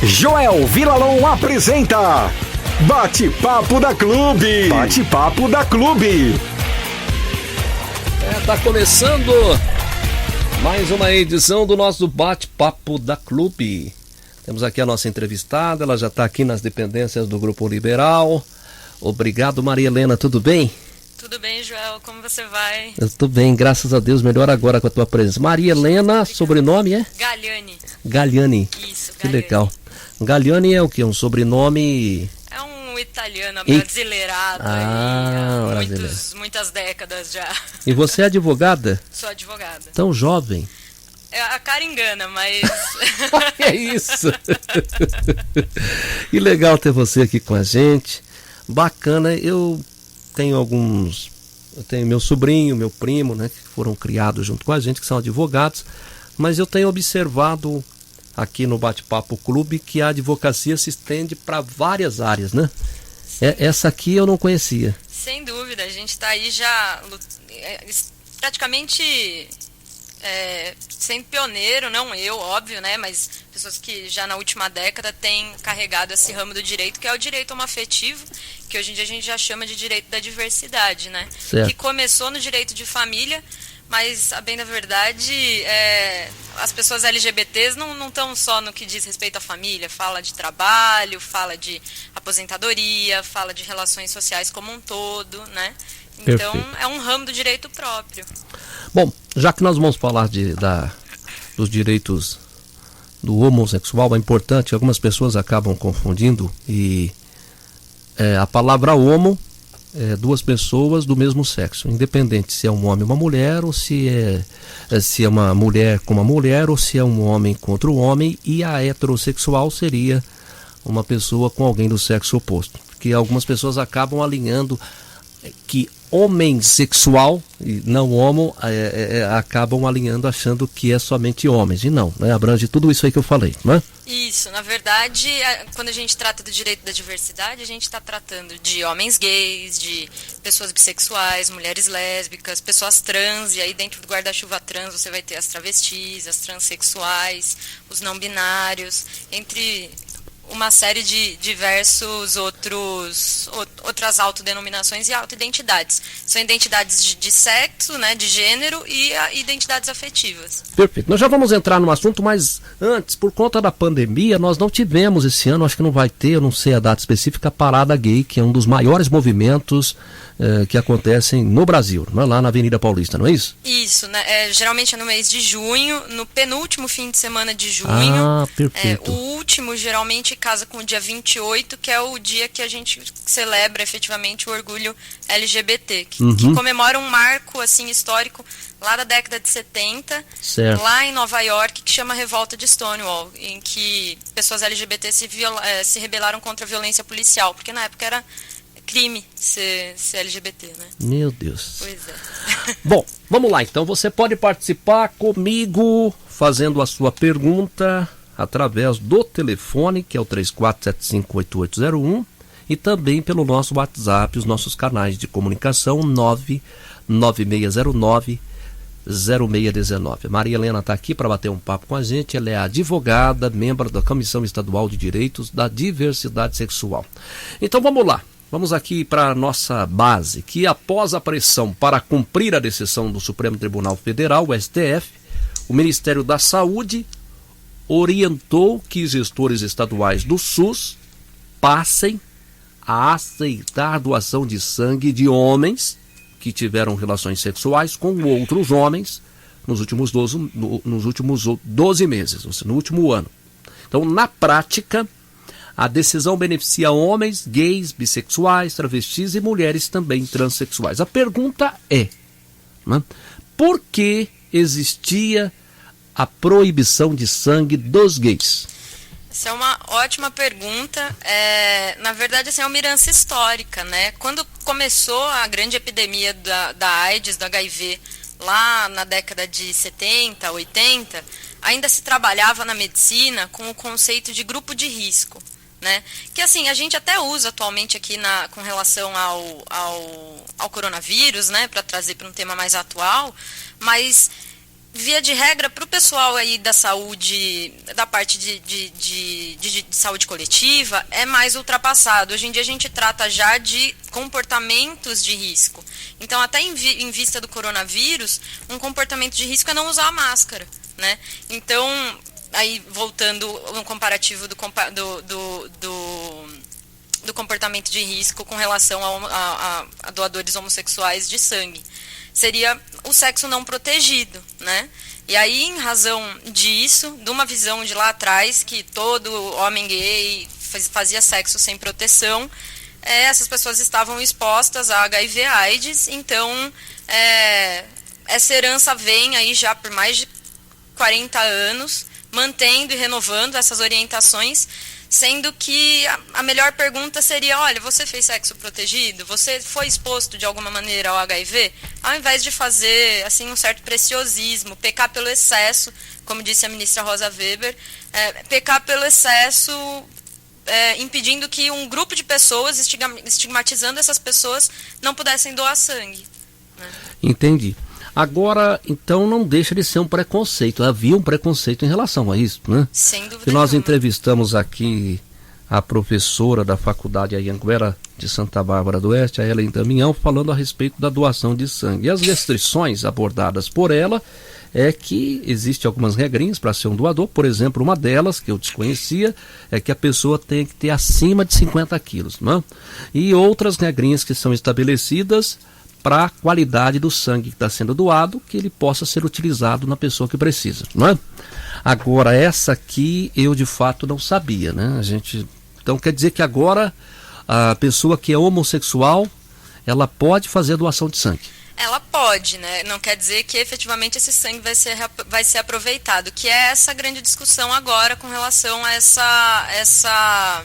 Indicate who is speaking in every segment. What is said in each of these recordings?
Speaker 1: Joel Vilalon apresenta Bate-Papo da Clube. Bate-Papo da Clube.
Speaker 2: Tá começando mais uma edição do nosso Bate-Papo da Clube. Temos aqui a nossa entrevistada, ela já está aqui nas dependências do Grupo Liberal. Obrigado, Maria Helena, tudo bem?
Speaker 3: Tudo bem, Joel, como você vai?
Speaker 2: Eu tô bem, graças a Deus, melhor agora com a tua presença. Maria Helena, sobrenome é?
Speaker 3: Galhani.
Speaker 2: Galhani.
Speaker 3: Isso, Galhani.
Speaker 2: Que legal. Galhani é o quê? Um sobrenome...
Speaker 3: É um italiano brasileirado aí, muitas décadas já.
Speaker 2: E você é advogada?
Speaker 3: Sou advogada.
Speaker 2: Tão jovem.
Speaker 3: A cara engana, mas...
Speaker 2: É isso. Que legal ter você aqui com a gente. Bacana, eu tenho meu sobrinho, meu primo, né, que foram criados junto com a gente, que são advogados, mas eu tenho observado aqui no Bate-Papo Clube que a advocacia se estende para várias áreas, né? Essa aqui eu não conhecia.
Speaker 3: Sem dúvida, a gente está aí já praticamente sendo pioneiro, não eu, óbvio, né? Mas pessoas que já na última década têm carregado esse ramo do direito, que é o direito homoafetivo, que hoje em dia a gente já chama de direito da diversidade, né?
Speaker 2: Certo.
Speaker 3: Que começou no direito de família, mas, a bem da verdade, as pessoas LGBTs não estão só no que diz respeito à família, fala de trabalho, fala de aposentadoria, fala de relações sociais como um todo, né? Então,
Speaker 2: Perfeito.
Speaker 3: É um ramo do direito próprio.
Speaker 2: Bom, já que nós vamos falar dos direitos do homossexual, é importante que algumas pessoas acabam confundindo e a palavra homo é duas pessoas do mesmo sexo, independente se é um homem ou uma mulher, ou se é uma mulher com uma mulher, ou se é um homem contra um homem, e a heterossexual seria uma pessoa com alguém do sexo oposto. Porque algumas pessoas acabam alinhando que homossexual e não homo acabam alinhando achando que é somente homens, e não, né? Abrange tudo isso aí que eu falei, não é?
Speaker 3: Isso, na verdade, quando a gente trata do direito da diversidade, a gente está tratando de homens gays, de pessoas bissexuais, mulheres lésbicas, pessoas trans, e aí dentro do guarda-chuva trans você vai ter as travestis, as transexuais, os não binários, entre uma série de diversos outras autodenominações e autoidentidades. São identidades de sexo, né, de gênero e identidades afetivas.
Speaker 2: Perfeito. Nós já vamos entrar no assunto, mas antes, por conta da pandemia, nós não tivemos esse ano, acho que não vai ter, eu não sei a data específica, a Parada Gay, que é um dos maiores movimentos que acontecem no Brasil, não é? Lá na Avenida Paulista, não é isso?
Speaker 3: Isso, né? Geralmente é no mês de junho, no penúltimo fim de semana de junho.
Speaker 2: Ah, perfeito.
Speaker 3: O último geralmente casa com o dia 28, que é o dia que a gente celebra efetivamente o orgulho LGBT, que comemora um marco assim histórico lá da década de 70,
Speaker 2: certo,
Speaker 3: lá em Nova York, que chama Revolta de Stonewall, em que pessoas LGBT se rebelaram contra a violência policial, porque na época era crime ser LGBT, né?
Speaker 2: Meu Deus.
Speaker 3: Pois é.
Speaker 2: Bom, vamos lá então. Você pode participar comigo fazendo a sua pergunta através do telefone, que é o 34758801, e também pelo nosso WhatsApp, os nossos canais de comunicação 99609-0619. Maria Helena está aqui para bater um papo com a gente. Ela é advogada, membro da Comissão Estadual de Direitos da Diversidade Sexual. Então vamos lá. Vamos aqui para a nossa base, que após a pressão para cumprir a decisão do Supremo Tribunal Federal, o STF, o Ministério da Saúde orientou que gestores estaduais do SUS passem a aceitar doação de sangue de homens que tiveram relações sexuais com outros homens nos últimos 12 meses, ou seja, no último ano. Então, na prática, a decisão beneficia homens, gays, bissexuais, travestis e mulheres também transexuais. A pergunta é, né, por que existia a proibição de sangue dos gays?
Speaker 3: Essa é uma ótima pergunta. Na verdade, essa é uma herança histórica, né? Quando começou a grande epidemia da AIDS, do HIV, lá na década de 70, 80, ainda se trabalhava na medicina com o conceito de grupo de risco, né? Que assim, a gente até usa atualmente aqui com relação ao coronavírus, né? Para trazer para um tema mais atual, mas via de regra, para o pessoal aí da saúde, da parte de saúde coletiva, é mais ultrapassado. Hoje em dia a gente trata já de comportamentos de risco. Então, até em vista do coronavírus, um comportamento de risco é não usar a máscara, né? Então, aí voltando no comparativo do comportamento de risco com relação a doadores homossexuais de sangue. Seria o sexo não protegido, né? E aí, em razão disso, de uma visão de lá atrás, que todo homem gay fazia sexo sem proteção, essas pessoas estavam expostas a HIV/AIDS, então essa herança vem aí já por mais de 40 anos, mantendo e renovando essas orientações, sendo que a melhor pergunta seria, olha, você fez sexo protegido? Você foi exposto de alguma maneira ao HIV? Ao invés de fazer assim, um certo preciosismo, pecar pelo excesso, como disse a ministra Rosa Weber, pecar pelo excesso, impedindo que um grupo de pessoas, estigmatizando essas pessoas, não pudessem doar sangue. Né?
Speaker 2: Entendi. Agora, então, não deixa de ser um preconceito. Havia um preconceito em relação a isso, né?
Speaker 3: Sem dúvida
Speaker 2: e nós
Speaker 3: nenhuma.
Speaker 2: entrevistamos aqui a professora da faculdade Anhanguera de Santa Bárbara do Oeste, a Helen Damião, falando a respeito da doação de sangue. E as restrições abordadas por ela é que existem algumas regrinhas para ser um doador. Por exemplo, uma delas, que eu desconhecia, é que a pessoa tem que ter acima de 50 quilos, né? E outras regrinhas que são estabelecidas para a qualidade do sangue que está sendo doado, que ele possa ser utilizado na pessoa que precisa, não é? Agora, essa aqui eu de fato não sabia, né? Então quer dizer que agora a pessoa que é homossexual, ela pode fazer a doação de sangue.
Speaker 3: Ela pode, né? Não quer dizer que efetivamente esse sangue vai ser aproveitado, que é essa grande discussão agora com relação a essa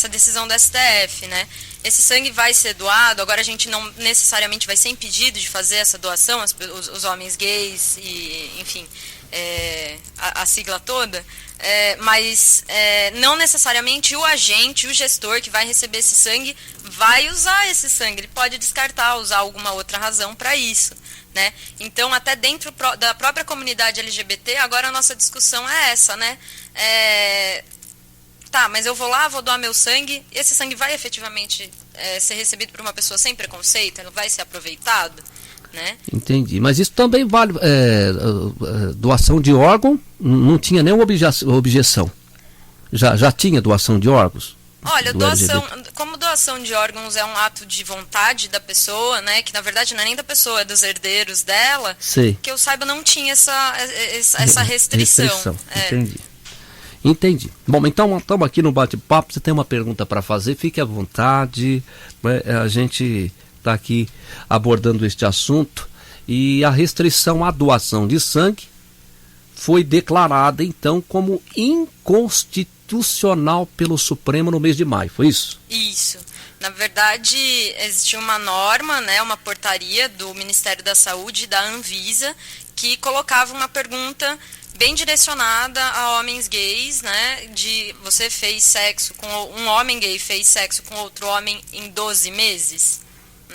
Speaker 3: decisão do STF, né? Esse sangue vai ser doado, agora a gente não necessariamente vai ser impedido de fazer essa doação, os homens gays e, enfim, a sigla toda, mas não necessariamente o agente, o gestor que vai receber esse sangue vai usar esse sangue, ele pode descartar, usar alguma outra razão para isso, né? Então, até dentro da própria comunidade LGBT, agora a nossa discussão é essa, né? Tá, mas eu vou lá, vou doar meu sangue, esse sangue vai efetivamente ser recebido por uma pessoa sem preconceito? Ele vai ser aproveitado? Né?
Speaker 2: Entendi, mas isso também vale, doação de órgão, não tinha nenhuma objeção, já tinha doação de órgãos?
Speaker 3: Olha, como doação de órgãos é um ato de vontade da pessoa, né, que na verdade não é nem da pessoa, é dos herdeiros dela,
Speaker 2: Sei.
Speaker 3: Que eu saiba não tinha essa restrição.
Speaker 2: Entendi. Bom, então estamos aqui no bate-papo, você tem uma pergunta para fazer, fique à vontade, a gente está aqui abordando este assunto e a restrição à doação de sangue foi declarada então como inconstitucional pelo Supremo no mês de maio, foi isso?
Speaker 3: Isso. Na verdade, existiu uma norma, né, uma portaria do Ministério da Saúde e da Anvisa que colocava uma pergunta bem direcionada a homens gays, né, de você fez sexo com um homem gay fez sexo com outro homem em 12 meses,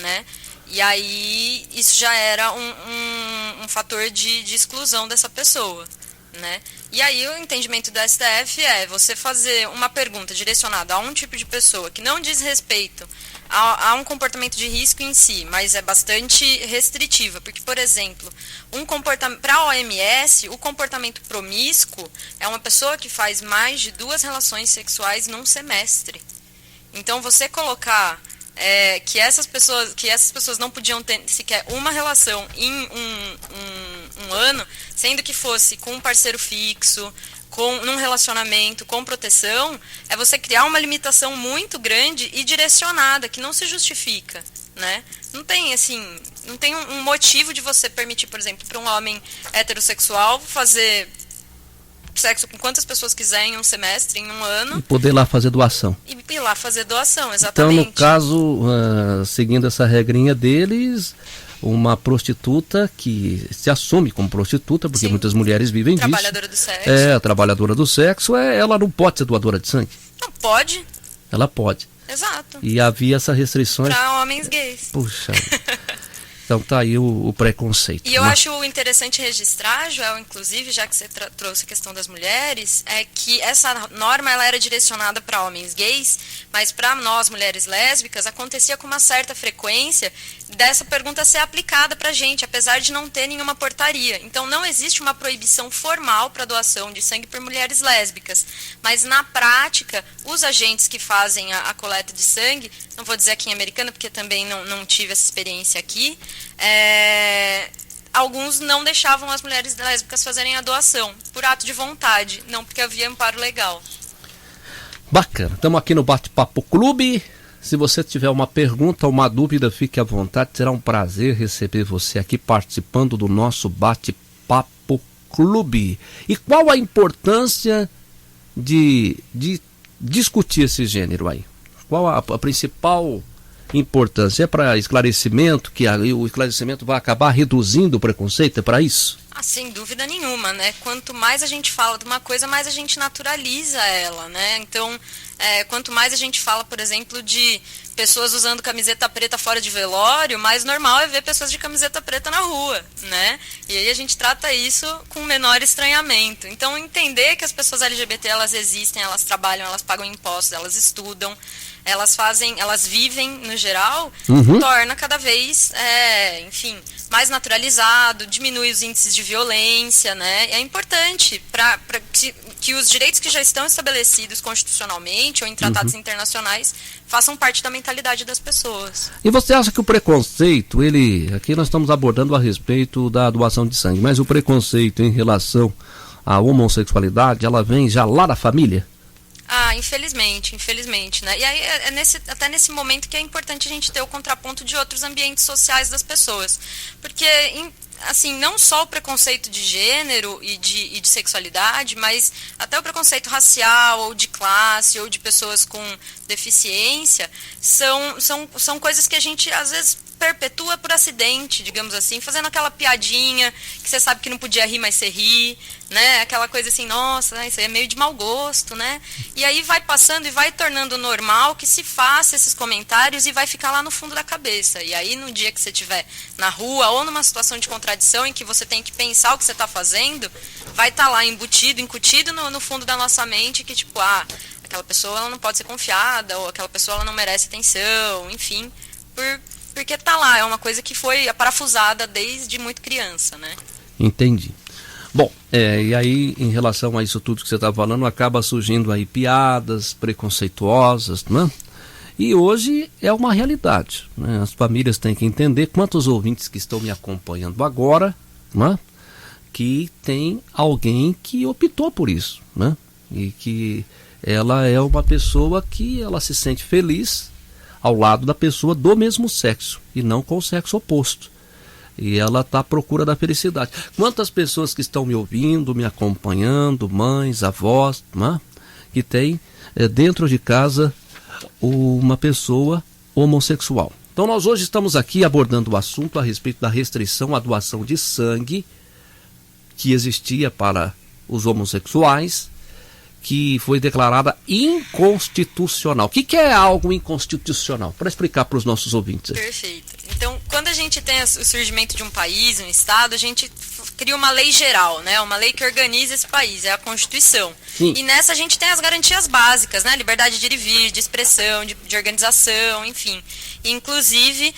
Speaker 3: né? E aí isso já era um fator de exclusão dessa pessoa, né? E aí o entendimento do STF é você fazer uma pergunta direcionada a um tipo de pessoa que não diz respeito a um comportamento de risco em si, mas é bastante restritiva, porque, por exemplo, para a OMS, o comportamento promíscuo é uma pessoa que faz mais de 2 relações sexuais num semestre. Então, você colocar que essas pessoas não podiam ter sequer uma relação em um ano, sendo que fosse com um parceiro fixo, num relacionamento, com proteção, é você criar uma limitação muito grande e direcionada, que não se justifica, né? Não tem um motivo de você permitir, por exemplo, para um homem heterossexual fazer sexo com quantas pessoas quiser em um semestre, em um ano.
Speaker 2: E poder lá fazer doação.
Speaker 3: E ir lá fazer doação, exatamente.
Speaker 2: Então, no caso, seguindo essa regrinha deles, uma prostituta que se assume como prostituta, porque
Speaker 3: Sim.
Speaker 2: Muitas mulheres vivem disso.
Speaker 3: Trabalhadora do sexo.
Speaker 2: A trabalhadora do sexo, ela não pode ser doadora de sangue?
Speaker 3: Não pode.
Speaker 2: Ela pode.
Speaker 3: Exato.
Speaker 2: E havia essas restrições.
Speaker 3: Para homens gays.
Speaker 2: Puxa. Então tá aí o preconceito.
Speaker 3: E eu acho interessante registrar, Joel, inclusive, já que você trouxe a questão das mulheres, é que essa norma ela era direcionada para homens gays, mas para nós, mulheres lésbicas, acontecia com uma certa frequência dessa pergunta ser aplicada para a gente, apesar de não ter nenhuma portaria. Então não existe uma proibição formal para doação de sangue por mulheres lésbicas, mas na prática, os agentes que fazem a coleta de sangue, não vou dizer aqui em Americana, porque também não tive essa experiência aqui, alguns não deixavam as mulheres lésbicas fazerem a doação, por ato de vontade, não porque havia amparo legal.
Speaker 2: Bacana, estamos aqui no Bate-Papo Clube. Se você tiver uma pergunta ou uma dúvida, fique à vontade, será um prazer receber você aqui participando do nosso Bate-Papo Clube. E qual a importância de discutir esse gênero aí? Qual a principal importância? É para esclarecimento, que o esclarecimento vai acabar reduzindo o preconceito? É para isso?
Speaker 3: Sem dúvida nenhuma, né? Quanto mais a gente fala de uma coisa, mais a gente naturaliza ela, né? Então, quanto mais a gente fala, por exemplo, de pessoas usando camiseta preta fora de velório, mais normal é ver pessoas de camiseta preta na rua, né? E aí a gente trata isso com menor estranhamento. Então, entender que as pessoas LGBT, elas existem, elas trabalham, elas pagam impostos, elas estudam, elas vivem no geral, torna cada vez, mais naturalizado, diminui os índices de violência, né? É importante para que os direitos que já estão estabelecidos constitucionalmente ou em tratados internacionais façam parte da mentalidade das pessoas.
Speaker 2: E você acha que o preconceito, aqui nós estamos abordando a respeito da doação de sangue, mas o preconceito em relação à homossexualidade, ela vem já lá da família?
Speaker 3: Infelizmente, né? E aí até nesse momento que é importante a gente ter o contraponto de outros ambientes sociais das pessoas. Porque, não só o preconceito de gênero e de sexualidade, mas até o preconceito racial, ou de classe, ou de pessoas com deficiência, são coisas que a gente, às vezes, perpetua por acidente, digamos assim, fazendo aquela piadinha que você sabe que não podia rir, mas você ri, né? Aquela coisa assim, nossa, isso aí é meio de mau gosto, né? E aí vai passando e vai tornando normal que se faça esses comentários e vai ficar lá no fundo da cabeça. E aí no dia que você estiver na rua ou numa situação de contradição em que você tem que pensar o que você está fazendo, vai estar lá incutido no fundo da nossa mente que tipo, aquela pessoa ela não pode ser confiada, ou aquela pessoa ela não merece atenção, enfim, porque tá lá, é uma coisa que foi parafusada desde muito criança, né?
Speaker 2: Entendi. Bom, e aí em relação a isso tudo que você está falando, acaba surgindo aí piadas preconceituosas, né? E hoje é uma realidade, né? As famílias têm que entender, quantos ouvintes que estão me acompanhando agora, né? Que tem alguém que optou por isso, né? E que ela é uma pessoa que ela se sente feliz ao lado da pessoa do mesmo sexo e não com o sexo oposto. E ela está à procura da felicidade. Quantas pessoas que estão me ouvindo, me acompanhando, mães, avós, né, que tem dentro de casa uma pessoa homossexual. Então nós hoje estamos aqui abordando o assunto a respeito da restrição à doação de sangue que existia para os homossexuais, que foi declarada inconstitucional. O que é algo inconstitucional? Para explicar para os nossos ouvintes.
Speaker 3: Perfeito. Então, quando a gente tem o surgimento de um país, um estado, a gente cria uma lei geral, né? Uma lei que organiza esse país, é a Constituição. Sim. E nessa a gente tem as garantias básicas, né? Liberdade de ir e vir, de expressão, de organização, enfim. Inclusive,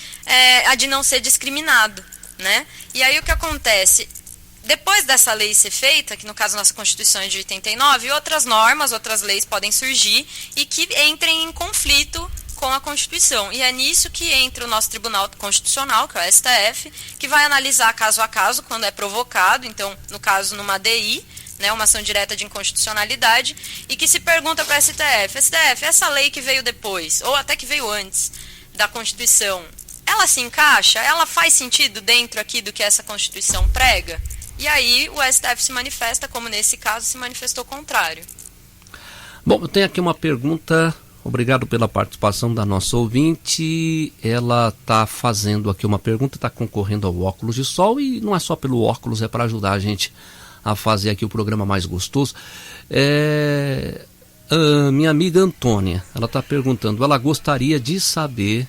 Speaker 3: a de não ser discriminado, né? E aí o que acontece? Depois dessa lei ser feita, que no caso nossa Constituição é de 89, outras normas, outras leis podem surgir e que entrem em conflito com a Constituição. E é nisso que entra o nosso Tribunal Constitucional, que é o STF, que vai analisar caso a caso quando é provocado, então, no caso, numa ADI, né, uma ação direta de inconstitucionalidade, e que se pergunta para a STF, essa lei que veio depois, ou até que veio antes da Constituição, ela se encaixa? Ela faz sentido dentro aqui do que essa Constituição prega? E aí o STF se manifesta, como nesse caso se manifestou contrário.
Speaker 2: Bom, eu tenho aqui uma pergunta, obrigado pela participação da nossa ouvinte. Ela está fazendo aqui uma pergunta, está concorrendo ao óculos de sol, e não é só pelo óculos, é para ajudar a gente a fazer aqui o programa mais gostoso. Minha amiga Antônia, ela está perguntando, ela gostaria de saber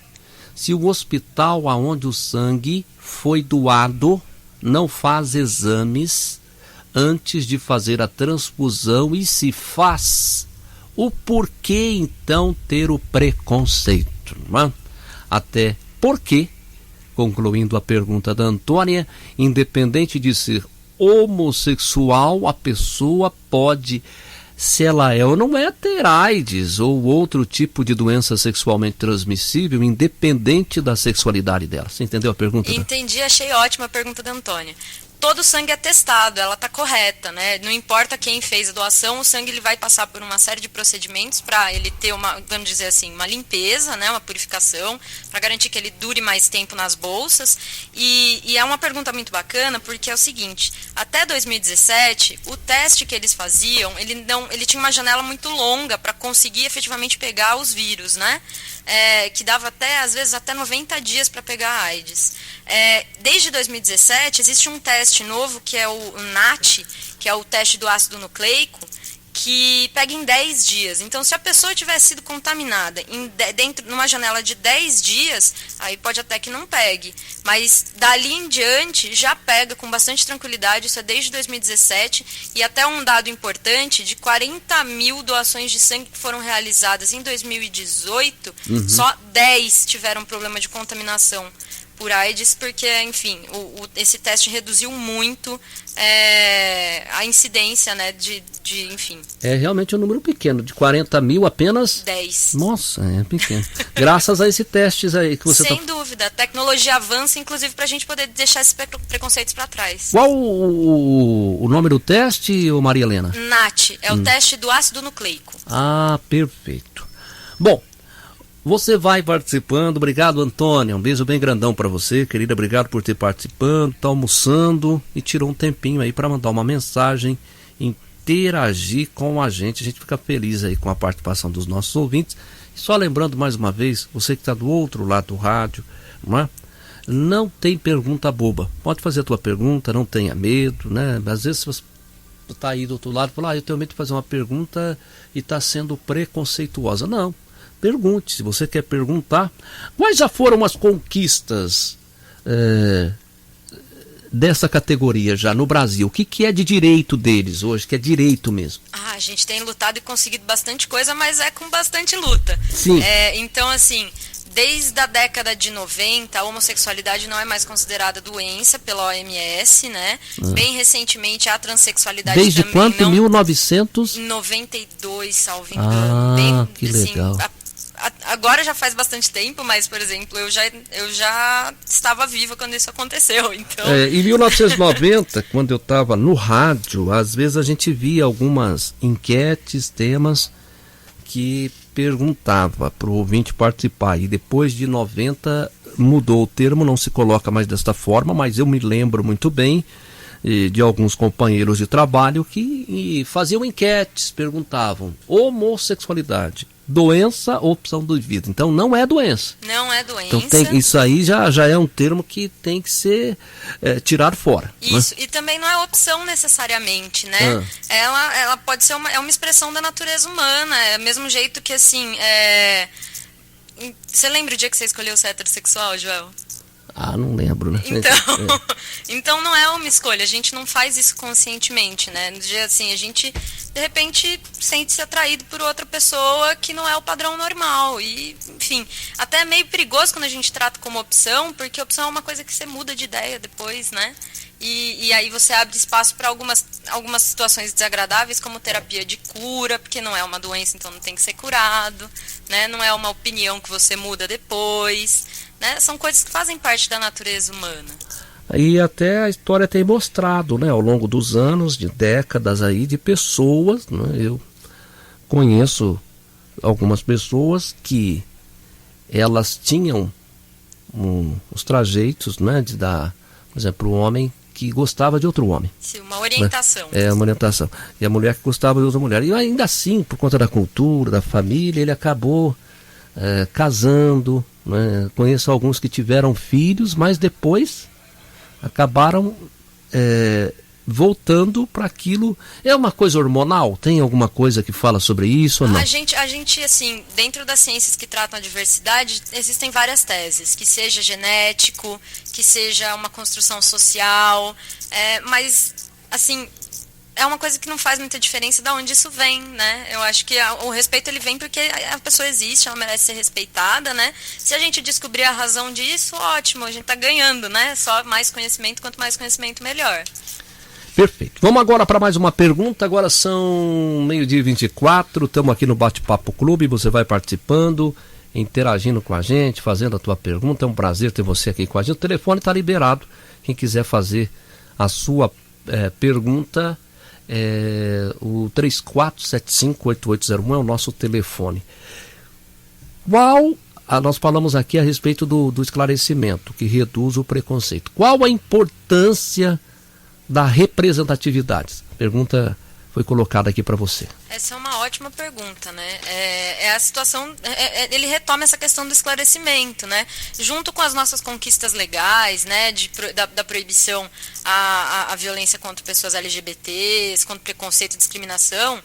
Speaker 2: se o hospital aonde o sangue foi doado não faz exames antes de fazer a transfusão, e se faz, o porquê então ter o preconceito? Não é? Até porque, concluindo a pergunta da Antônia, independente de ser homossexual, a pessoa pode, se ela é ou não é, ter AIDS ou outro tipo de doença sexualmente transmissível, independente da sexualidade dela. Você entendeu a pergunta?
Speaker 3: Entendi, achei ótima a pergunta da Antônia. Todo o sangue é testado, ela está correta, né? Não importa quem fez a doação, o sangue ele vai passar por uma série de procedimentos para ele ter uma, vamos dizer assim, uma limpeza, né? Uma purificação, para garantir que ele dure mais tempo nas bolsas. E é uma pergunta muito bacana, porque é o seguinte, até 2017, o teste que eles faziam, ele tinha uma janela muito longa para conseguir efetivamente pegar os vírus, né? Que dava até, às vezes, até 90 dias para pegar a AIDS. Desde 2017, existe um teste novo, que é o NAT, que é o teste do ácido nucleico, que pega em 10 dias. Então, se a pessoa tiver sido contaminada dentro numa janela de 10 dias, aí pode até que não pegue. Mas dali em diante já pega com bastante tranquilidade, isso é desde 2017, e até um dado importante, de 40 mil doações de sangue que foram realizadas em 2018, só 10 tiveram problema de contaminação por AIDS, porque, enfim, esse teste reduziu muito a incidência, né, enfim.
Speaker 2: É realmente um número pequeno, de 40 mil apenas...
Speaker 3: 10.
Speaker 2: Nossa, é pequeno. Graças a esses testes aí que você
Speaker 3: Sem dúvida, a tecnologia avança, inclusive, para a gente poder deixar esses preconceitos para trás.
Speaker 2: Qual o nome do teste, Maria Helena?
Speaker 3: NAT, é o teste do ácido nucleico.
Speaker 2: Ah, perfeito. Bom, você vai participando. Obrigado, Antônia. Um beijo bem grandão para você, querida. Obrigado por ter participando, tá almoçando e tirou um tempinho aí para mandar uma mensagem, interagir com a gente. A gente fica feliz aí com a participação dos nossos ouvintes. E só lembrando mais uma vez, você que está do outro lado do rádio, não é? Não tem pergunta boba. Pode fazer a tua pergunta, não tenha medo, né? Às vezes você está aí do outro lado e fala, eu tenho medo de fazer uma pergunta e está sendo preconceituosa. Não. Pergunte, se você quer perguntar. Quais já foram as conquistas dessa categoria já no Brasil? O que é de direito deles hoje, que é direito mesmo?
Speaker 3: A gente tem lutado e conseguido bastante coisa, mas é com bastante luta.
Speaker 2: Sim.
Speaker 3: Então, assim, desde a década de 90, a homossexualidade não é mais considerada doença pela OMS, né? Bem recentemente, a transexualidade
Speaker 2: desde
Speaker 3: também
Speaker 2: quanto?
Speaker 3: não...
Speaker 2: 1992,
Speaker 3: salvo engano.
Speaker 2: Bem, que
Speaker 3: assim,
Speaker 2: legal.
Speaker 3: Agora já faz bastante tempo, mas, por exemplo, eu já estava viva quando isso aconteceu, então...
Speaker 2: Em 1990, quando eu estava no rádio, às vezes a gente via algumas enquetes, temas que perguntava para o ouvinte participar, e depois de 90 mudou o termo, não se coloca mais desta forma, mas eu me lembro muito bem de alguns companheiros de trabalho que faziam enquetes, perguntavam: homossexualidade, doença ou opção de vida? Então não é doença.
Speaker 3: Não é doença.
Speaker 2: Então isso aí já é um termo que tem que ser tirado fora.
Speaker 3: Isso,
Speaker 2: né?
Speaker 3: E também não é opção necessariamente, né? Ela pode ser uma expressão da natureza humana, é do mesmo jeito que, assim, Você lembra o dia que você escolheu ser heterossexual, Joel?
Speaker 2: Não lembro, né?
Speaker 3: Então não é uma escolha, a gente não faz isso conscientemente, né? No dia assim, a gente, de repente, sente-se atraído por outra pessoa que não é o padrão normal. E, enfim, até é meio perigoso quando a gente trata como opção, porque opção é uma coisa que você muda de ideia depois, né? E aí você abre espaço para algumas situações desagradáveis, como terapia de cura, porque não é uma doença, então não tem que ser curado, né? Não é uma opinião que você muda depois, né? São coisas que fazem parte da natureza humana.
Speaker 2: E até a história tem mostrado, né, ao longo dos anos, de décadas aí, de pessoas, né? Eu conheço algumas pessoas que elas tinham os trajeitos, né, de dar, por exemplo, o homem que gostava de outro homem.
Speaker 3: Sim, uma orientação.
Speaker 2: Uma orientação. E a mulher que gostava de outra mulher. E ainda assim, por conta da cultura, da família, ele acabou casando, né? Conheço alguns que tiveram filhos, mas depois acabaram voltando para aquilo. É uma coisa hormonal? Tem alguma coisa que fala sobre isso ou não?
Speaker 3: A gente, assim, dentro das ciências que tratam a diversidade, existem várias teses, que seja genético, que seja uma construção social, mas, assim, é uma coisa que não faz muita diferença de onde isso vem, né? Eu acho que o respeito ele vem porque a pessoa existe, ela merece ser respeitada, né? Se a gente descobrir a razão disso, ótimo, a gente tá ganhando, né? Só mais conhecimento, quanto mais conhecimento, melhor.
Speaker 2: Perfeito. Vamos agora para mais uma pergunta. Agora são 12h24, estamos aqui no Bate-Papo Clube, você vai participando, interagindo com a gente, fazendo a tua pergunta. É um prazer ter você aqui com a gente. O telefone está liberado. Quem quiser fazer a sua pergunta, o 34758801 é o nosso telefone. Nós falamos aqui a respeito do esclarecimento, que reduz o preconceito. Qual a importância da representatividade? A pergunta foi colocada aqui para você.
Speaker 3: Essa é uma ótima pergunta, né? A situação, ele retoma essa questão do esclarecimento, né? Junto com as nossas conquistas legais, né? Da proibição à violência contra pessoas LGBTs, contra preconceito e discriminação,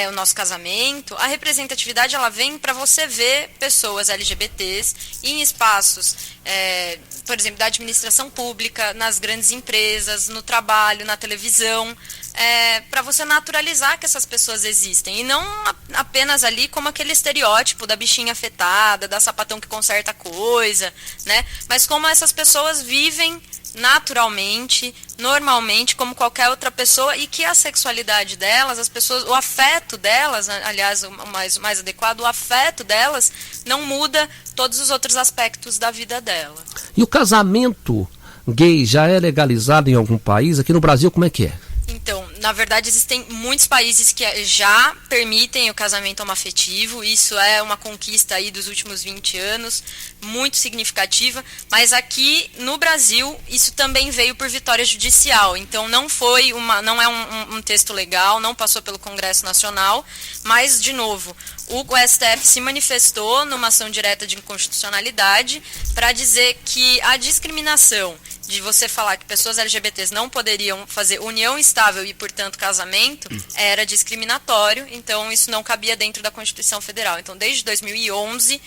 Speaker 3: o nosso casamento, a representatividade ela vem para você ver pessoas LGBTs em espaços, por exemplo, da administração pública, nas grandes empresas, no trabalho, na televisão, para você naturalizar que essas pessoas existem, e não apenas ali como aquele estereótipo da bichinha afetada, da sapatão que conserta coisa, né? Mas como essas pessoas vivem naturalmente, normalmente, como qualquer outra pessoa, e que a sexualidade delas, o afeto delas, aliás, o mais adequado, o afeto delas não muda todos os outros aspectos da vida dela.
Speaker 2: E o casamento gay já é legalizado em algum país? Aqui no Brasil, como é que é?
Speaker 3: Então, na verdade, existem muitos países que já permitem o casamento homoafetivo. Isso é uma conquista aí dos últimos 20 anos, muito significativa. Mas aqui no Brasil, isso também veio por vitória judicial. Então, não é um texto legal, não passou pelo Congresso Nacional. Mas, de novo, o STF se manifestou numa ação direta de inconstitucionalidade para dizer que a discriminação de você falar que pessoas LGBTs não poderiam fazer união estável e, portanto, casamento, era discriminatório, então isso não cabia dentro da Constituição Federal. Então, desde 2011,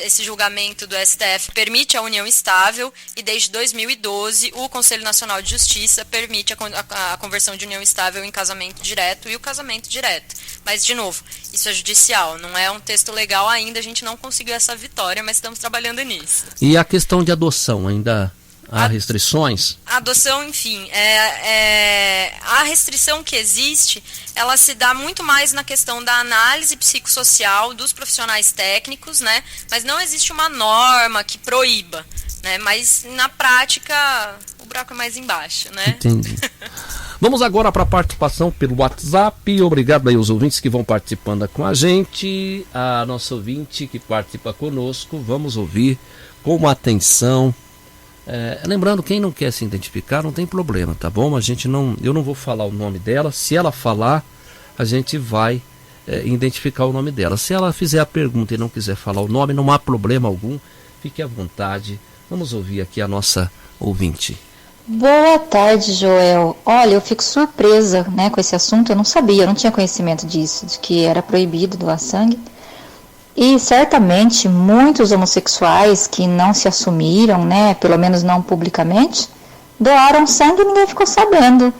Speaker 3: esse julgamento do STF permite a união estável, e desde 2012, o Conselho Nacional de Justiça permite a conversão de união estável em casamento direto e o casamento direto. Mas, de novo, isso é judicial, não é um texto legal ainda, a gente não conseguiu essa vitória, mas estamos trabalhando nisso.
Speaker 2: E a questão de adoção, ainda há restrições?
Speaker 3: A adoção, enfim, a restrição que existe, ela se dá muito mais na questão da análise psicossocial dos profissionais técnicos, né? Mas não existe uma norma que proíba, né? Mas na prática o buraco é mais embaixo, né?
Speaker 2: Entendi. Vamos agora para a participação pelo WhatsApp. Obrigado aí aos ouvintes que vão participando com a gente. A nossa ouvinte que participa conosco, vamos ouvir com atenção. Lembrando, quem não quer se identificar não tem problema, tá bom? Eu não vou falar o nome dela. Se ela falar, a gente vai identificar o nome dela. Se ela fizer a pergunta e não quiser falar o nome, não há problema algum. Fique à vontade. Vamos ouvir aqui a nossa ouvinte.
Speaker 4: Boa tarde, Joel. Olha, eu fico surpresa, né, com esse assunto. Eu não sabia, eu não tinha conhecimento disso, de que era proibido doar sangue. E certamente muitos homossexuais que não se assumiram, né, pelo menos não publicamente, doaram sangue e ninguém ficou sabendo.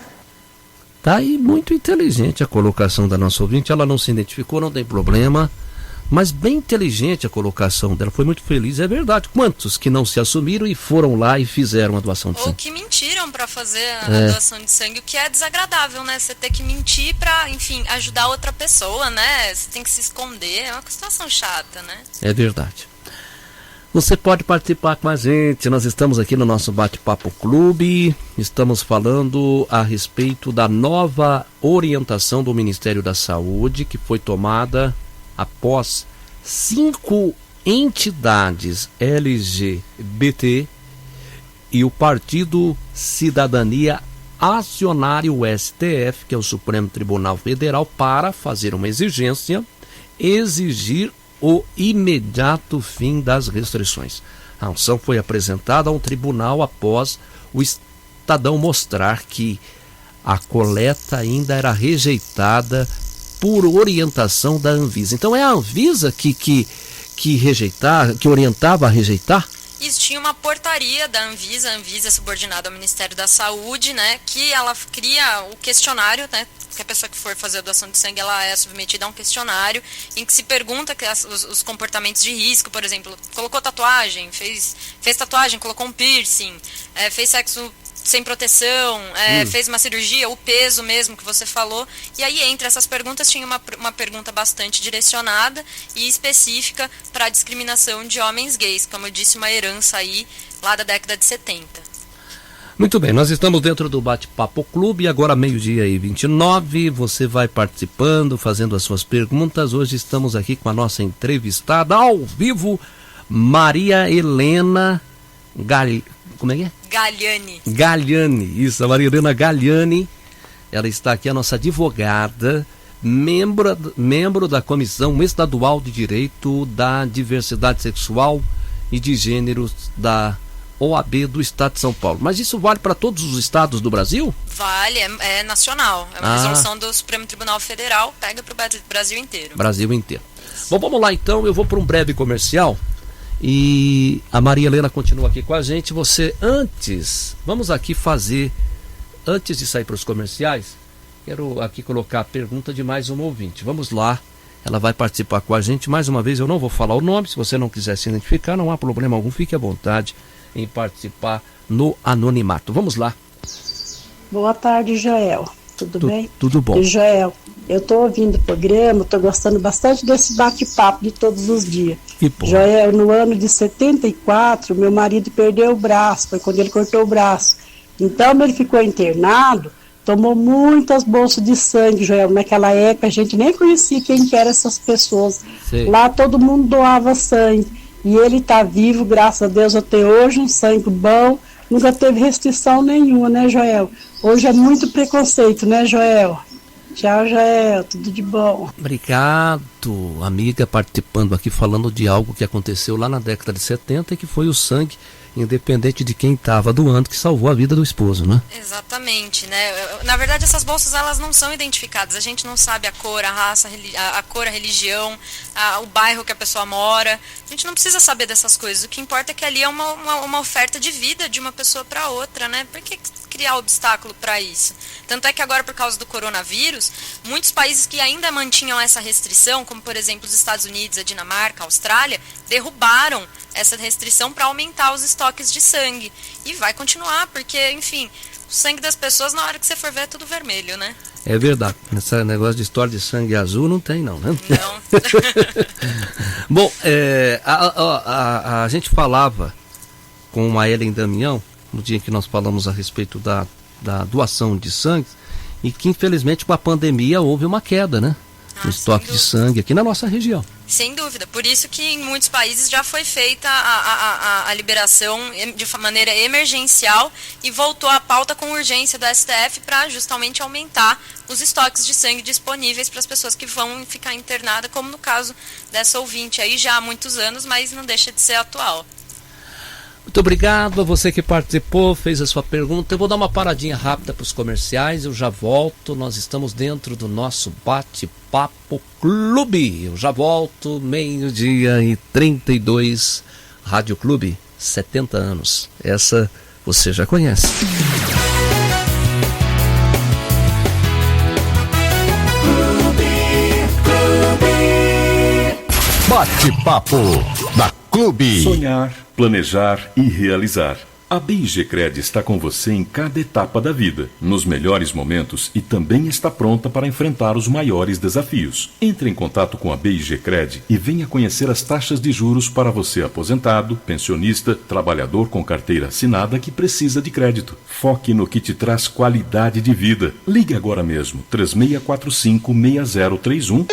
Speaker 2: Tá aí muito inteligente a colocação da nossa ouvinte. Ela não se identificou, não tem problema, mas bem inteligente a colocação dela. Foi muito feliz, é verdade. Quantos que não se assumiram e foram lá e fizeram a doação de sangue?
Speaker 3: Ou que mentiram para fazer a doação de sangue, o que é desagradável, né? Você ter que mentir para, enfim, ajudar outra pessoa, né? Você tem que se esconder, é uma situação chata, né?
Speaker 2: É verdade. Você pode participar com a gente, nós estamos aqui no nosso Bate-Papo Clube, estamos falando a respeito da nova orientação do Ministério da Saúde, que foi tomada após 5 entidades LGBT e o Partido Cidadania acionarem o STF, que é o Supremo Tribunal Federal, para fazer uma exigir o imediato fim das restrições. A ação foi apresentada a um tribunal após o Estadão mostrar que a coleta ainda era rejeitada por orientação da Anvisa. Então é a Anvisa que orientava a rejeitar?
Speaker 3: Isso, tinha uma portaria da Anvisa, a Anvisa é subordinada ao Ministério da Saúde, né, que ela cria o questionário, né, que a pessoa que for fazer a doação de sangue, ela é submetida a um questionário em que se pergunta que os comportamentos de risco, por exemplo, colocou tatuagem, fez tatuagem, colocou um piercing, fez sexo sem proteção, fez uma cirurgia, o peso mesmo que você falou, e aí entre essas perguntas tinha uma pergunta bastante direcionada e específica para a discriminação de homens gays, como eu disse, uma herança aí lá da década de 70.
Speaker 2: Muito bem, nós estamos dentro do Bate-Papo Clube, agora 12h29, você vai participando, fazendo as suas perguntas. Hoje estamos aqui com a nossa entrevistada ao vivo, Maria Helena Como é que é? Galhani, isso, a Maria Helena Galhani, ela está aqui, a nossa advogada, membro da Comissão Estadual de Direito da Diversidade Sexual e de Gêneros da OAB do Estado de São Paulo. Mas isso vale para todos os estados do Brasil?
Speaker 3: Vale, é nacional, é uma resolução do Supremo Tribunal Federal, pega para o Brasil inteiro.
Speaker 2: Brasil inteiro. Bom, vamos lá então, eu vou para um breve comercial. E a Maria Helena continua aqui com a gente. Vamos aqui fazer, antes de sair para os comerciais, quero aqui colocar a pergunta de mais uma ouvinte. Vamos lá, ela vai participar com a gente. Mais uma vez, eu não vou falar o nome, se você não quiser se identificar, não há problema algum, fique à vontade em participar no anonimato. Vamos lá.
Speaker 5: Boa tarde, Joel. Tudo bem?
Speaker 2: Tudo bom.
Speaker 5: Joel, eu estou ouvindo o programa, estou gostando bastante desse bate-papo de todos os dias. Joel, no ano de 74, meu marido perdeu o braço, foi quando ele cortou o braço. Então, ele ficou internado, tomou muitas bolsas de sangue, Joel. Naquela época, a gente nem conhecia quem que eram essas pessoas.
Speaker 2: Sei.
Speaker 5: Lá, todo mundo doava sangue. E ele está vivo, graças a Deus, até hoje, um sangue bom. Nunca teve restrição nenhuma, né, Joel? Hoje é muito preconceito, né, Joel? Tchau, Joel, tudo de bom.
Speaker 2: Obrigado, amiga, participando aqui, falando de algo que aconteceu lá na década de 70 e que foi o sangue, independente de quem estava doando, que salvou a vida do esposo, né?
Speaker 3: Exatamente, né? Na verdade, essas bolsas, elas não são identificadas. A gente não sabe a cor, a raça, a cor, a religião, o bairro que a pessoa mora. A gente não precisa saber dessas coisas. O que importa é que ali é uma oferta de vida de uma pessoa para outra, né? Por que criar obstáculo para isso? Tanto é que agora, por causa do coronavírus, muitos países que ainda mantinham essa restrição, como por exemplo os Estados Unidos, a Dinamarca, a Austrália, derrubaram essa restrição para aumentar os estoques de sangue. E vai continuar, porque, enfim, o sangue das pessoas, na hora que você for ver, é tudo vermelho, né?
Speaker 2: É verdade. Esse negócio de história de sangue azul não tem, não, né?
Speaker 3: Não.
Speaker 2: Bom, a gente falava com a Ellen Damião, no dia que nós falamos a respeito da doação de sangue, e que infelizmente com a pandemia houve uma queda, né? No estoque de sangue aqui na nossa região.
Speaker 3: Sem dúvida, por isso que em muitos países já foi feita a liberação de maneira emergencial e voltou à pauta com urgência do STF para justamente aumentar os estoques de sangue disponíveis para as pessoas que vão ficar internadas, como no caso dessa ouvinte aí já há muitos anos, mas não deixa de ser atual.
Speaker 2: Muito obrigado a você que participou, fez a sua pergunta. Eu vou dar uma paradinha rápida para os comerciais, eu já volto. Nós estamos dentro do nosso Bate-Papo Clube. Eu já volto, 12h32, Rádio Clube, 70 anos. Essa você já conhece.
Speaker 1: Bate-Papo da Clube.
Speaker 6: Sonhar, planejar e realizar. A BIGcred está com você em cada etapa da vida, nos melhores momentos e também está pronta para enfrentar os maiores desafios. Entre em contato com a BIGcred e venha conhecer as taxas de juros para você aposentado, pensionista, trabalhador com carteira assinada que precisa de crédito. Foque no que te traz qualidade de vida. Ligue agora mesmo, 3645-6031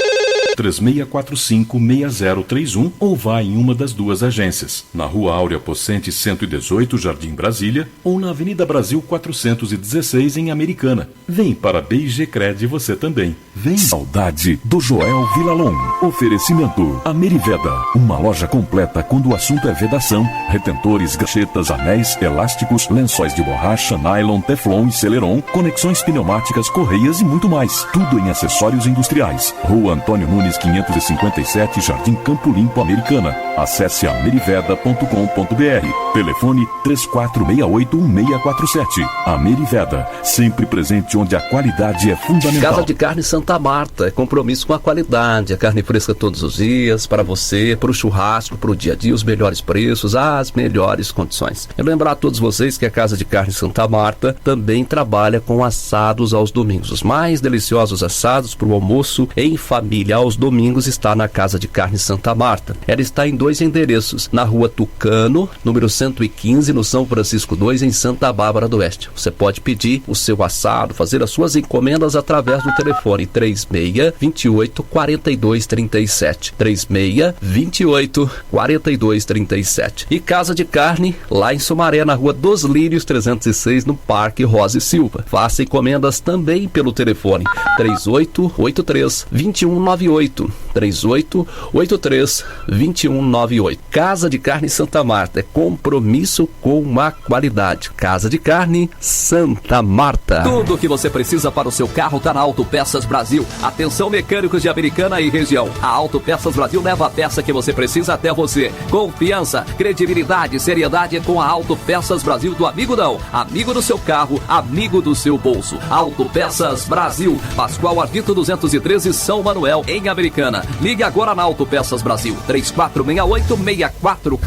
Speaker 6: 3645-6031 ou vá em uma das duas agências, na Rua Áurea Pocente 118, Jardim Brasília, ou na Avenida Brasil 416, em Americana. Vem para a BIG Cred você também. Vem. Saudade do Joel Vilalon. Oferecimento Ameriveda, uma loja completa quando o assunto é vedação, retentores, gachetas, anéis, elásticos, lençóis de borracha, nylon, teflon e celeron, conexões pneumáticas, correias e muito mais. Tudo em acessórios industriais. Rua Antônio Nunes 557, Jardim Campo Limpo, Americana. Acesse ameriveda.com.br. Telefone 3468-1647. Ameriveda, sempre presente onde a qualidade é fundamental.
Speaker 2: Casa de Carne Santa Marta, é compromisso com a qualidade. A carne fresca todos os dias, para você, para o churrasco, para o dia a dia, os melhores preços, as melhores condições. Eu lembrar a todos vocês que a Casa de Carne Santa Marta também trabalha com assados aos domingos. Os mais deliciosos assados para o almoço em família aos domingos está na Casa de Carne Santa Marta. Ela está em 2 endereços, na Rua Tucano, número 115, no São Francisco 2, em Santa Bárbara do Oeste. Você pode pedir o seu assado, fazer as suas encomendas através do telefone 3628-4237. 3628-4237. E Casa de Carne, lá em Sumaré, na Rua dos Lírios 306, no Parque Rosa e Silva. Faça encomendas também pelo telefone 3883-2198. 3883-2198. Casa de Carne Santa Marta, é compromisso com a qualidade. Casa de Carne Santa Marta. Tudo o que você precisa para o seu carro está na Autopeças Brasil. Atenção, mecânicos de Americana e região. A Autopeças Brasil leva a peça que você precisa até você. Confiança, credibilidade, seriedade com a Autopeças Brasil do Amigo Não. Amigo do seu carro, amigo do seu bolso. Autopeças Brasil. Pascoal Ardito 213, São Manuel, em Americana. Ligue agora na Autopeças Brasil. 3468-6440.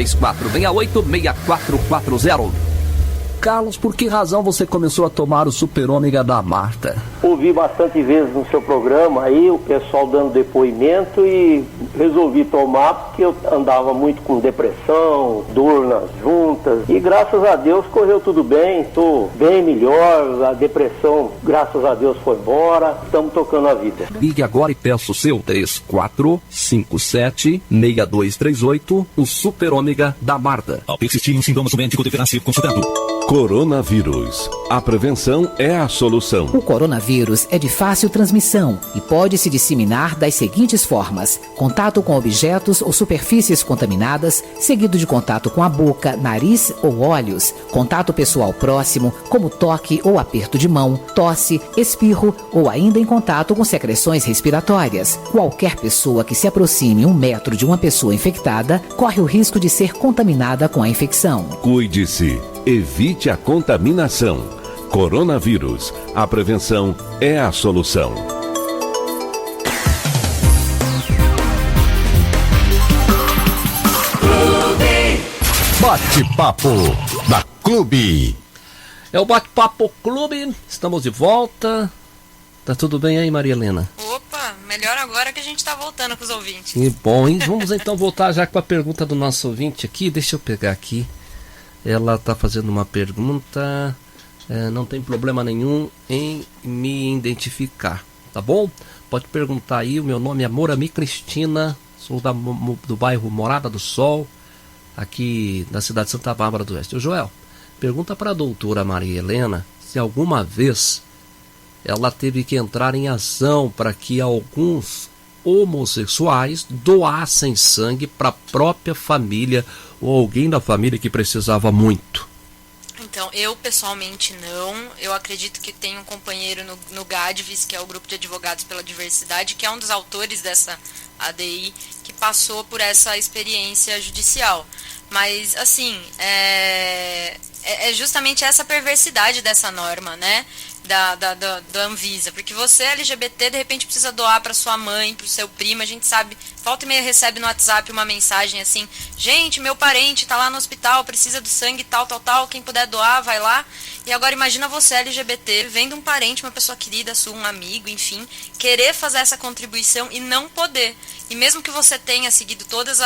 Speaker 2: 3468-6440. Carlos, por que razão você começou a tomar o Super Ômega da Marta?
Speaker 7: Ouvi bastante vezes no seu programa aí, o pessoal dando depoimento, e resolvi tomar porque eu andava muito com depressão, dor nas juntas, e graças a Deus correu tudo bem, estou bem melhor, a depressão, graças a Deus, foi embora, estamos tocando a vida.
Speaker 2: Ligue agora e peça o seu 3457-6238, o Super Ômega da Marta.
Speaker 8: Ao persistir em sintomas, o médico deverá ser consultado.
Speaker 1: Coronavírus. A prevenção é a solução.
Speaker 9: O coronavírus é de fácil transmissão e pode se disseminar das seguintes formas: contato com objetos ou superfícies contaminadas, seguido de contato com a boca, nariz ou olhos, contato pessoal próximo, como toque ou aperto de mão, tosse, espirro ou ainda em contato com secreções respiratórias. Qualquer pessoa que se aproxime 1 metro de uma pessoa infectada corre o risco de ser contaminada com a infecção.
Speaker 1: Cuide-se. Evite a contaminação. Coronavírus. A prevenção é a solução. Bate-papo da Clube.
Speaker 2: É o Bate-Papo Clube. Estamos de volta. Tá tudo bem aí, Maria Helena?
Speaker 3: Opa, melhor agora que a gente tá voltando com os ouvintes.
Speaker 2: Que bom, hein? Vamos então voltar já com a pergunta do nosso ouvinte aqui. Deixa eu pegar aqui. Ela está fazendo uma pergunta, não tem problema nenhum em me identificar, tá bom? Pode perguntar aí, o meu nome é Morami Cristina, sou do bairro Morada do Sol, aqui da cidade de Santa Bárbara do Oeste. Ô Joel, pergunta para a doutora Maria Helena se alguma vez ela teve que entrar em ação para que alguns homossexuais doassem sangue para a própria família ou alguém da família que precisava muito.
Speaker 3: Então, eu pessoalmente não. Eu acredito que tem um companheiro no GADVIS, que é o Grupo de Advogados pela Diversidade, que é um dos autores dessa ADI, que passou por essa experiência judicial. Mas, assim, é justamente essa perversidade dessa norma, né? Da Anvisa, porque você LGBT de repente precisa doar para sua mãe, para o seu primo, a gente sabe, volta e meia recebe no WhatsApp uma mensagem assim: gente, meu parente tá lá no hospital, precisa do sangue tal, quem puder doar, vai lá. E agora imagina você LGBT, vendo um parente, uma pessoa querida sua, um amigo, enfim, querer fazer essa contribuição e não poder. E mesmo que você tenha seguido todas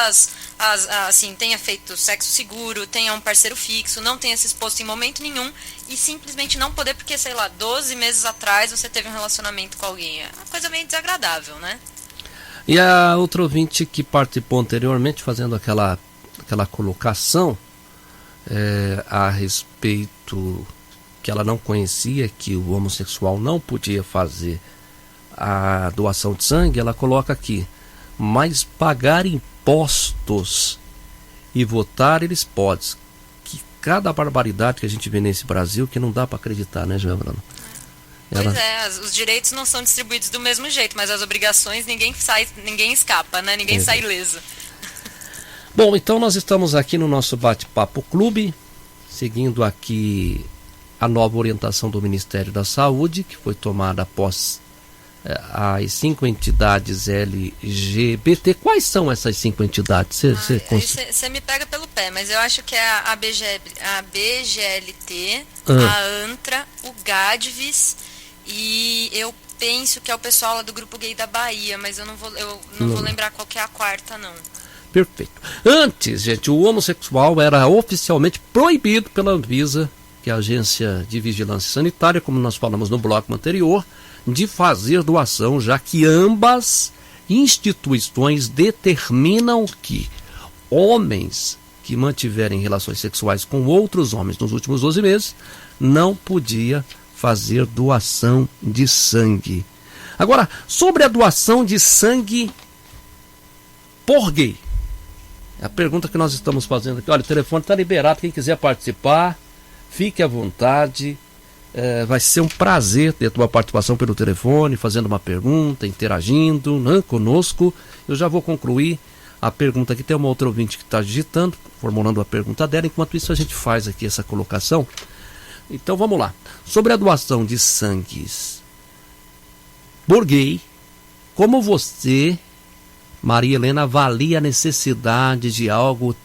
Speaker 3: assim, tenha feito sexo seguro, tenha um parceiro fixo, não tenha se exposto em momento nenhum e simplesmente não poder porque, sei lá, 12 meses atrás você teve um relacionamento com alguém. É uma coisa meio desagradável, né?
Speaker 2: E a outra ouvinte que participou anteriormente, fazendo aquela colocação a respeito que ela não conhecia que o homossexual não podia fazer a doação de sangue, ela coloca aqui: mas pagar impostos e votar eles podem. Que cada barbaridade que a gente vê nesse Brasil que não dá para acreditar, né, Joelma?
Speaker 3: Os direitos não são distribuídos do mesmo jeito, mas as obrigações ninguém escapa, né? Ninguém sai ileso.
Speaker 2: Bom, então nós estamos aqui no nosso Bate-Papo Clube, seguindo aqui a nova orientação do Ministério da Saúde, que foi tomada após as 5 entidades LGBT. Quais são essas 5 entidades?
Speaker 3: Você me pega pelo pé, mas eu acho que é a BGLT, a ANTRA, o GADVIS, e eu penso que é o pessoal lá do Grupo Gay da Bahia, mas eu não vou lembrar qual que é a quarta, não.
Speaker 2: Perfeito. Antes, gente, o homossexual era oficialmente proibido pela Anvisa, que é a Agência de Vigilância Sanitária, como nós falamos no bloco anterior, de fazer doação, já que ambas instituições determinam que homens que mantiverem relações sexuais com outros homens nos últimos 12 meses não podia fazer doação de sangue. Agora, sobre a doação de sangue por gay, é a pergunta que nós estamos fazendo aqui. Olha, o telefone está liberado, quem quiser participar, fique à vontade. Vai ser um prazer ter a tua participação pelo telefone, fazendo uma pergunta, interagindo, né, conosco. Eu já vou concluir a pergunta aqui. Tem uma outra ouvinte que está digitando, formulando a pergunta dela. Enquanto isso, a gente faz aqui essa colocação. Então vamos lá. Sobre a doação de sangues por gay, como você, Maria Helena, avalia a necessidade de algo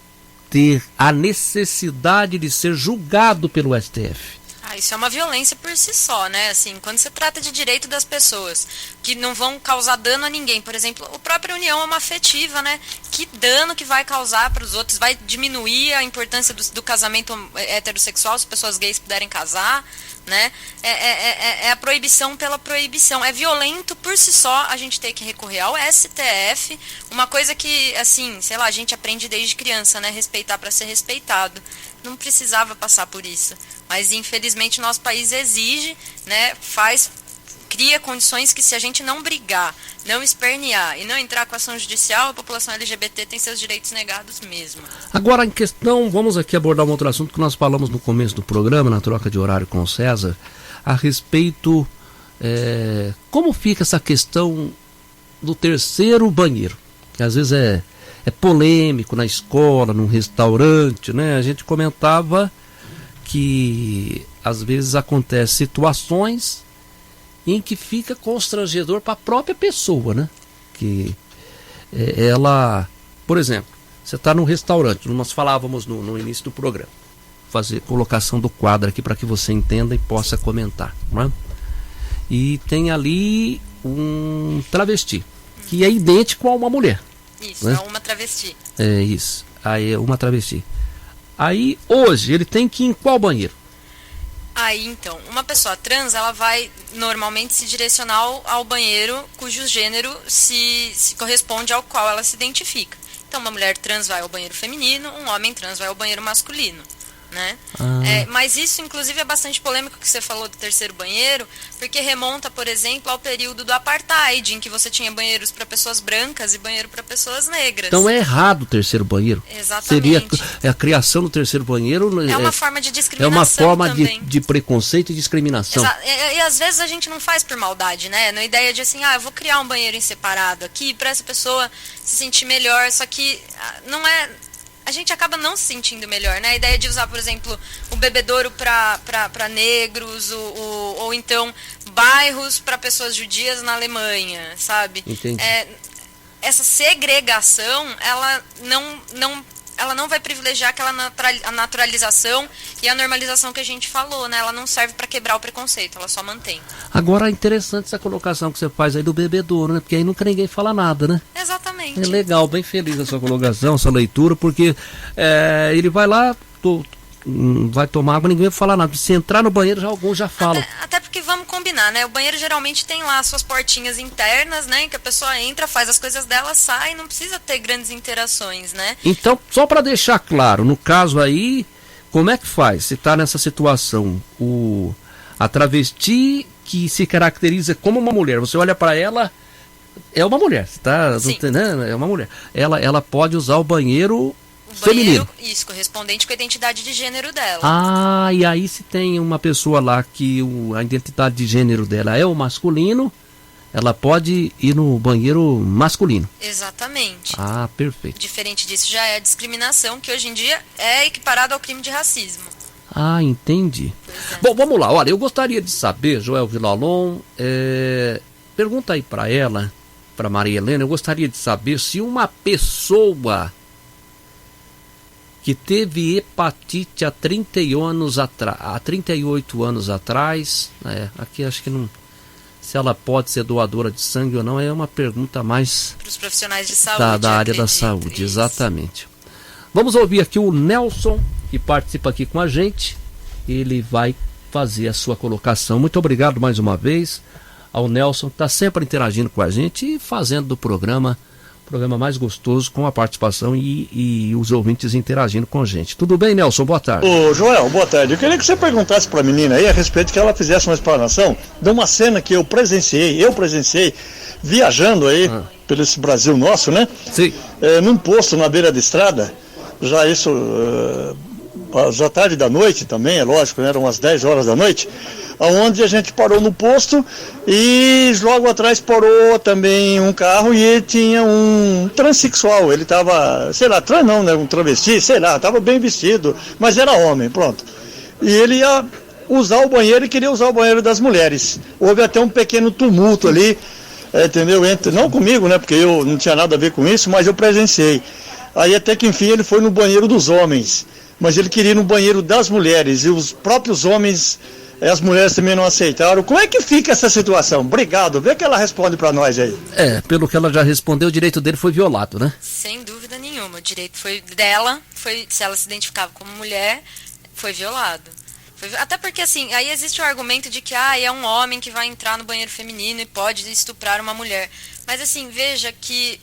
Speaker 2: ter a necessidade de ser julgado pelo STF?
Speaker 3: Isso é uma violência por si só, né? Assim, quando se trata de direito das pessoas que não vão causar dano a ninguém, por exemplo, a própria união homoafetiva, né? Que dano que vai causar para os outros? Vai diminuir a importância do casamento heterossexual, se pessoas gays puderem casar, né? É a proibição pela proibição. É violento por si só a gente ter que recorrer ao STF, uma coisa que, assim, sei lá, a gente aprende desde criança, né? Respeitar para ser respeitado. Não precisava passar por isso. Mas, infelizmente, o nosso país exige, né, cria condições que, se a gente não brigar, não espernear e não entrar com ação judicial, a população LGBT tem seus direitos negados mesmo.
Speaker 2: Agora, em questão, vamos aqui abordar um outro assunto que nós falamos no começo do programa, na troca de horário com o César, a respeito, como fica essa questão do terceiro banheiro, que às vezes é polêmico na escola, num restaurante, né? A gente comentava que às vezes acontecem situações em que fica constrangedor para a própria pessoa, né? Que ela, por exemplo, você está num restaurante, nós falávamos no início do programa, fazer colocação do quadro aqui para que você entenda e possa comentar, né? E tem ali um travesti que é idêntico a uma mulher.
Speaker 3: Isso,
Speaker 2: né?
Speaker 3: É uma travesti.
Speaker 2: É isso, aí é uma travesti. Aí hoje ele tem que ir em qual banheiro?
Speaker 3: Aí então, uma pessoa trans, ela vai normalmente se direcionar ao banheiro cujo gênero se corresponde ao qual ela se identifica. Então, uma mulher trans vai ao banheiro feminino, um homem trans vai ao banheiro masculino, né? Mas isso, inclusive, é bastante polêmico que você falou do terceiro banheiro, porque remonta, por exemplo, ao período do apartheid, em que você tinha banheiros para pessoas brancas e banheiro para pessoas negras.
Speaker 2: Então é errado o terceiro banheiro?
Speaker 3: Exatamente.
Speaker 2: Seria a criação do terceiro banheiro...
Speaker 3: É uma forma de discriminação.
Speaker 2: É uma forma
Speaker 3: também.
Speaker 2: de preconceito e discriminação.
Speaker 3: E às vezes a gente não faz por maldade, né? Na ideia de assim, eu vou criar um banheiro em separado aqui para essa pessoa se sentir melhor, só que não é... A gente acaba não se sentindo melhor, né? A ideia de usar, por exemplo, o bebedouro para negros, ou então bairros para pessoas judias na Alemanha, sabe?
Speaker 2: Entendi.
Speaker 3: Essa segregação, ela não vai privilegiar aquela a naturalização e a normalização que a gente falou, né? Ela não serve para quebrar o preconceito, ela só mantém.
Speaker 2: Agora é interessante essa colocação que você faz aí do bebedouro, né? Porque aí nunca ninguém fala nada, né?
Speaker 3: Exatamente.
Speaker 2: É legal, bem feliz a sua colocação, essa leitura, porque ele vai lá, vai tomar água, ninguém vai falar nada. Se entrar no banheiro, alguns já falam.
Speaker 3: Até porque porque vamos combinar, né? O banheiro geralmente tem lá suas portinhas internas, né? Que a pessoa entra, faz as coisas dela, sai, não precisa ter grandes interações, né?
Speaker 2: Então, só para deixar claro, no caso aí, como é que faz? Se tá nessa situação, a travesti que se caracteriza como uma mulher, você olha para ela, é uma mulher, tá?
Speaker 3: Sim.
Speaker 2: Entendendo? É uma mulher. Ela pode usar o banheiro feminino.
Speaker 3: Isso, correspondente com a identidade de gênero dela.
Speaker 2: Ah, e aí se tem uma pessoa lá que a identidade de gênero dela é o masculino, ela pode ir no banheiro masculino.
Speaker 3: Exatamente.
Speaker 2: Ah, perfeito.
Speaker 3: Diferente disso já é discriminação, que hoje em dia é equiparado ao crime de racismo.
Speaker 2: Ah, entendi.
Speaker 3: Pois é.
Speaker 2: Bom, vamos lá. Olha, eu gostaria de saber, Joel Villalon, pergunta aí para ela, para Maria Helena, eu gostaria de saber se uma pessoa que teve hepatite há 38 anos atrás, aqui acho que não, se ela pode ser doadora de sangue ou não, é uma pergunta mais
Speaker 3: para os profissionais de saúde,
Speaker 2: da área da saúde,
Speaker 3: isso.
Speaker 2: Exatamente. Vamos ouvir aqui o Nelson, que participa aqui com a gente, ele vai fazer a sua colocação. Muito obrigado mais uma vez ao Nelson, que está sempre interagindo com a gente e fazendo do programa mais gostoso, com a participação e os ouvintes interagindo com a gente. Tudo bem, Nelson? Boa tarde.
Speaker 10: Ô, Joel, boa tarde. Eu queria que você perguntasse para a menina aí a respeito que ela fizesse uma explanação de uma cena que eu presenciei viajando aí pelo esse Brasil nosso, né?
Speaker 2: Sim.
Speaker 10: Num posto na beira da estrada, já isso já tarde da noite também, é lógico, né? Eram umas 10 horas da noite, onde a gente parou no posto e logo atrás parou também um carro e ele tinha um transexual, ele estava, um travesti, estava bem vestido, mas era homem, pronto. E ele ia usar o banheiro e queria usar o banheiro das mulheres. Houve até um pequeno tumulto ali, entendeu? Não comigo, né, porque eu não tinha nada a ver com isso, mas eu presenciei. Aí até que enfim ele foi no banheiro dos homens, mas ele queria ir no banheiro das mulheres e os próprios homens... as mulheres também não aceitaram. Como é que fica essa situação? Obrigado. Vê que ela responde para nós aí.
Speaker 2: Pelo que ela já respondeu, o direito dele foi violado, né?
Speaker 3: Sem dúvida nenhuma. O direito foi dela, se ela se identificava como mulher, foi violado. Até porque, assim, aí existe o argumento de que é um homem que vai entrar no banheiro feminino e pode estuprar uma mulher. Mas, assim, veja que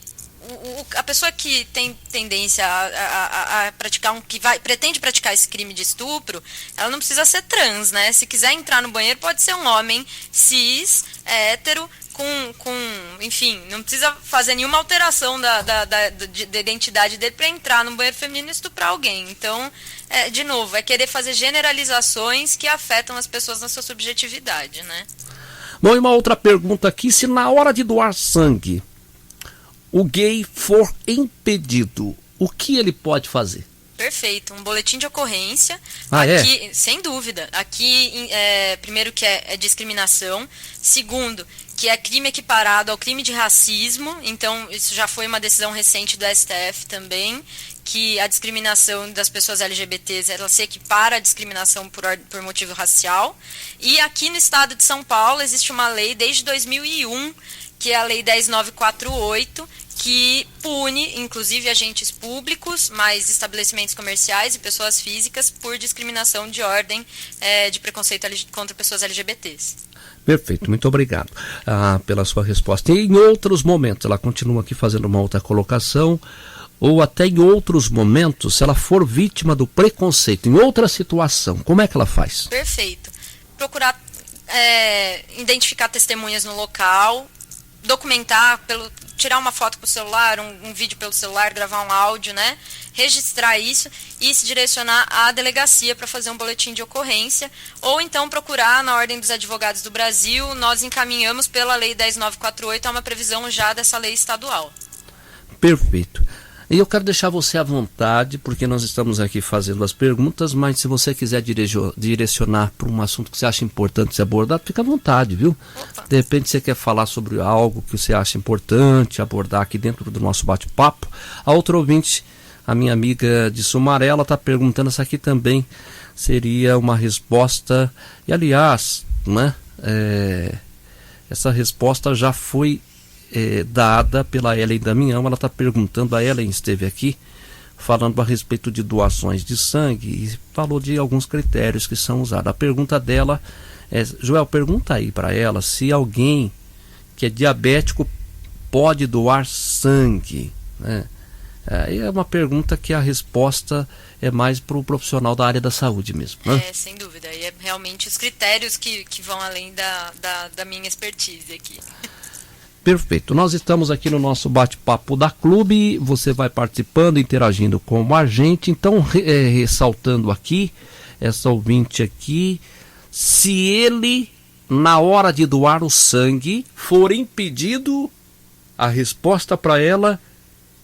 Speaker 3: a pessoa que tem tendência a praticar pretende praticar esse crime de estupro, ela não precisa ser trans, né? Se quiser entrar no banheiro, pode ser um homem cis, hétero, enfim, não precisa fazer nenhuma alteração da identidade dele para entrar no banheiro feminino e estuprar alguém. Então, de novo, é querer fazer generalizações que afetam as pessoas na sua subjetividade, né?
Speaker 2: Bom, e uma outra pergunta aqui, se na hora de doar sangue o gay for impedido, o que ele pode fazer?
Speaker 3: Perfeito, um boletim de ocorrência.
Speaker 2: Aqui,
Speaker 3: sem dúvida. Aqui, primeiro que é discriminação. Segundo, que é crime equiparado ao crime de racismo. Então, isso já foi uma decisão recente do STF também, que a discriminação das pessoas LGBTs, ela se equipara à discriminação por motivo racial. E aqui no estado de São Paulo existe uma lei desde 2001, que é a Lei 10.948, que pune, inclusive, agentes públicos, mais estabelecimentos comerciais e pessoas físicas por discriminação de ordem de preconceito contra pessoas LGBTs.
Speaker 2: Perfeito, muito obrigado pela sua resposta. E em outros momentos, ela continua aqui fazendo uma outra colocação, ou até em outros momentos, se ela for vítima do preconceito, em outra situação, como é que ela faz?
Speaker 3: Perfeito. Procurar identificar testemunhas no local, documentar, tirar uma foto com o celular, um vídeo pelo celular, gravar um áudio, né? Registrar isso e se direcionar à delegacia para fazer um boletim de ocorrência, ou então procurar na Ordem dos Advogados do Brasil. Nós encaminhamos pela Lei 10.948 a uma previsão já dessa lei estadual.
Speaker 2: Perfeito. E eu quero deixar você à vontade, porque nós estamos aqui fazendo as perguntas, mas se você quiser direcionar para um assunto que você acha importante ser abordado, fica à vontade, viu?
Speaker 3: Opa.
Speaker 2: De repente você quer falar sobre algo que você acha importante abordar aqui dentro do nosso bate-papo. A outra ouvinte, a minha amiga de Sumaré, ela está perguntando se aqui também seria uma resposta, e aliás, né, essa resposta já foi dada pela Ellen Damião. Ela está perguntando, a Ellen esteve aqui falando a respeito de doações de sangue e falou de alguns critérios que são usados. A pergunta dela Joel, pergunta aí para ela se alguém que é diabético pode doar sangue, né? É uma pergunta que a resposta é mais para o profissional da área da saúde mesmo, né?
Speaker 3: Sem dúvida. E é realmente os critérios que vão além da minha expertise aqui.
Speaker 2: Perfeito. Nós estamos aqui no nosso bate-papo da Clube. Você vai participando, interagindo com a gente. Então, ressaltando aqui, essa ouvinte aqui, se ele, na hora de doar o sangue, for impedido, a resposta para ela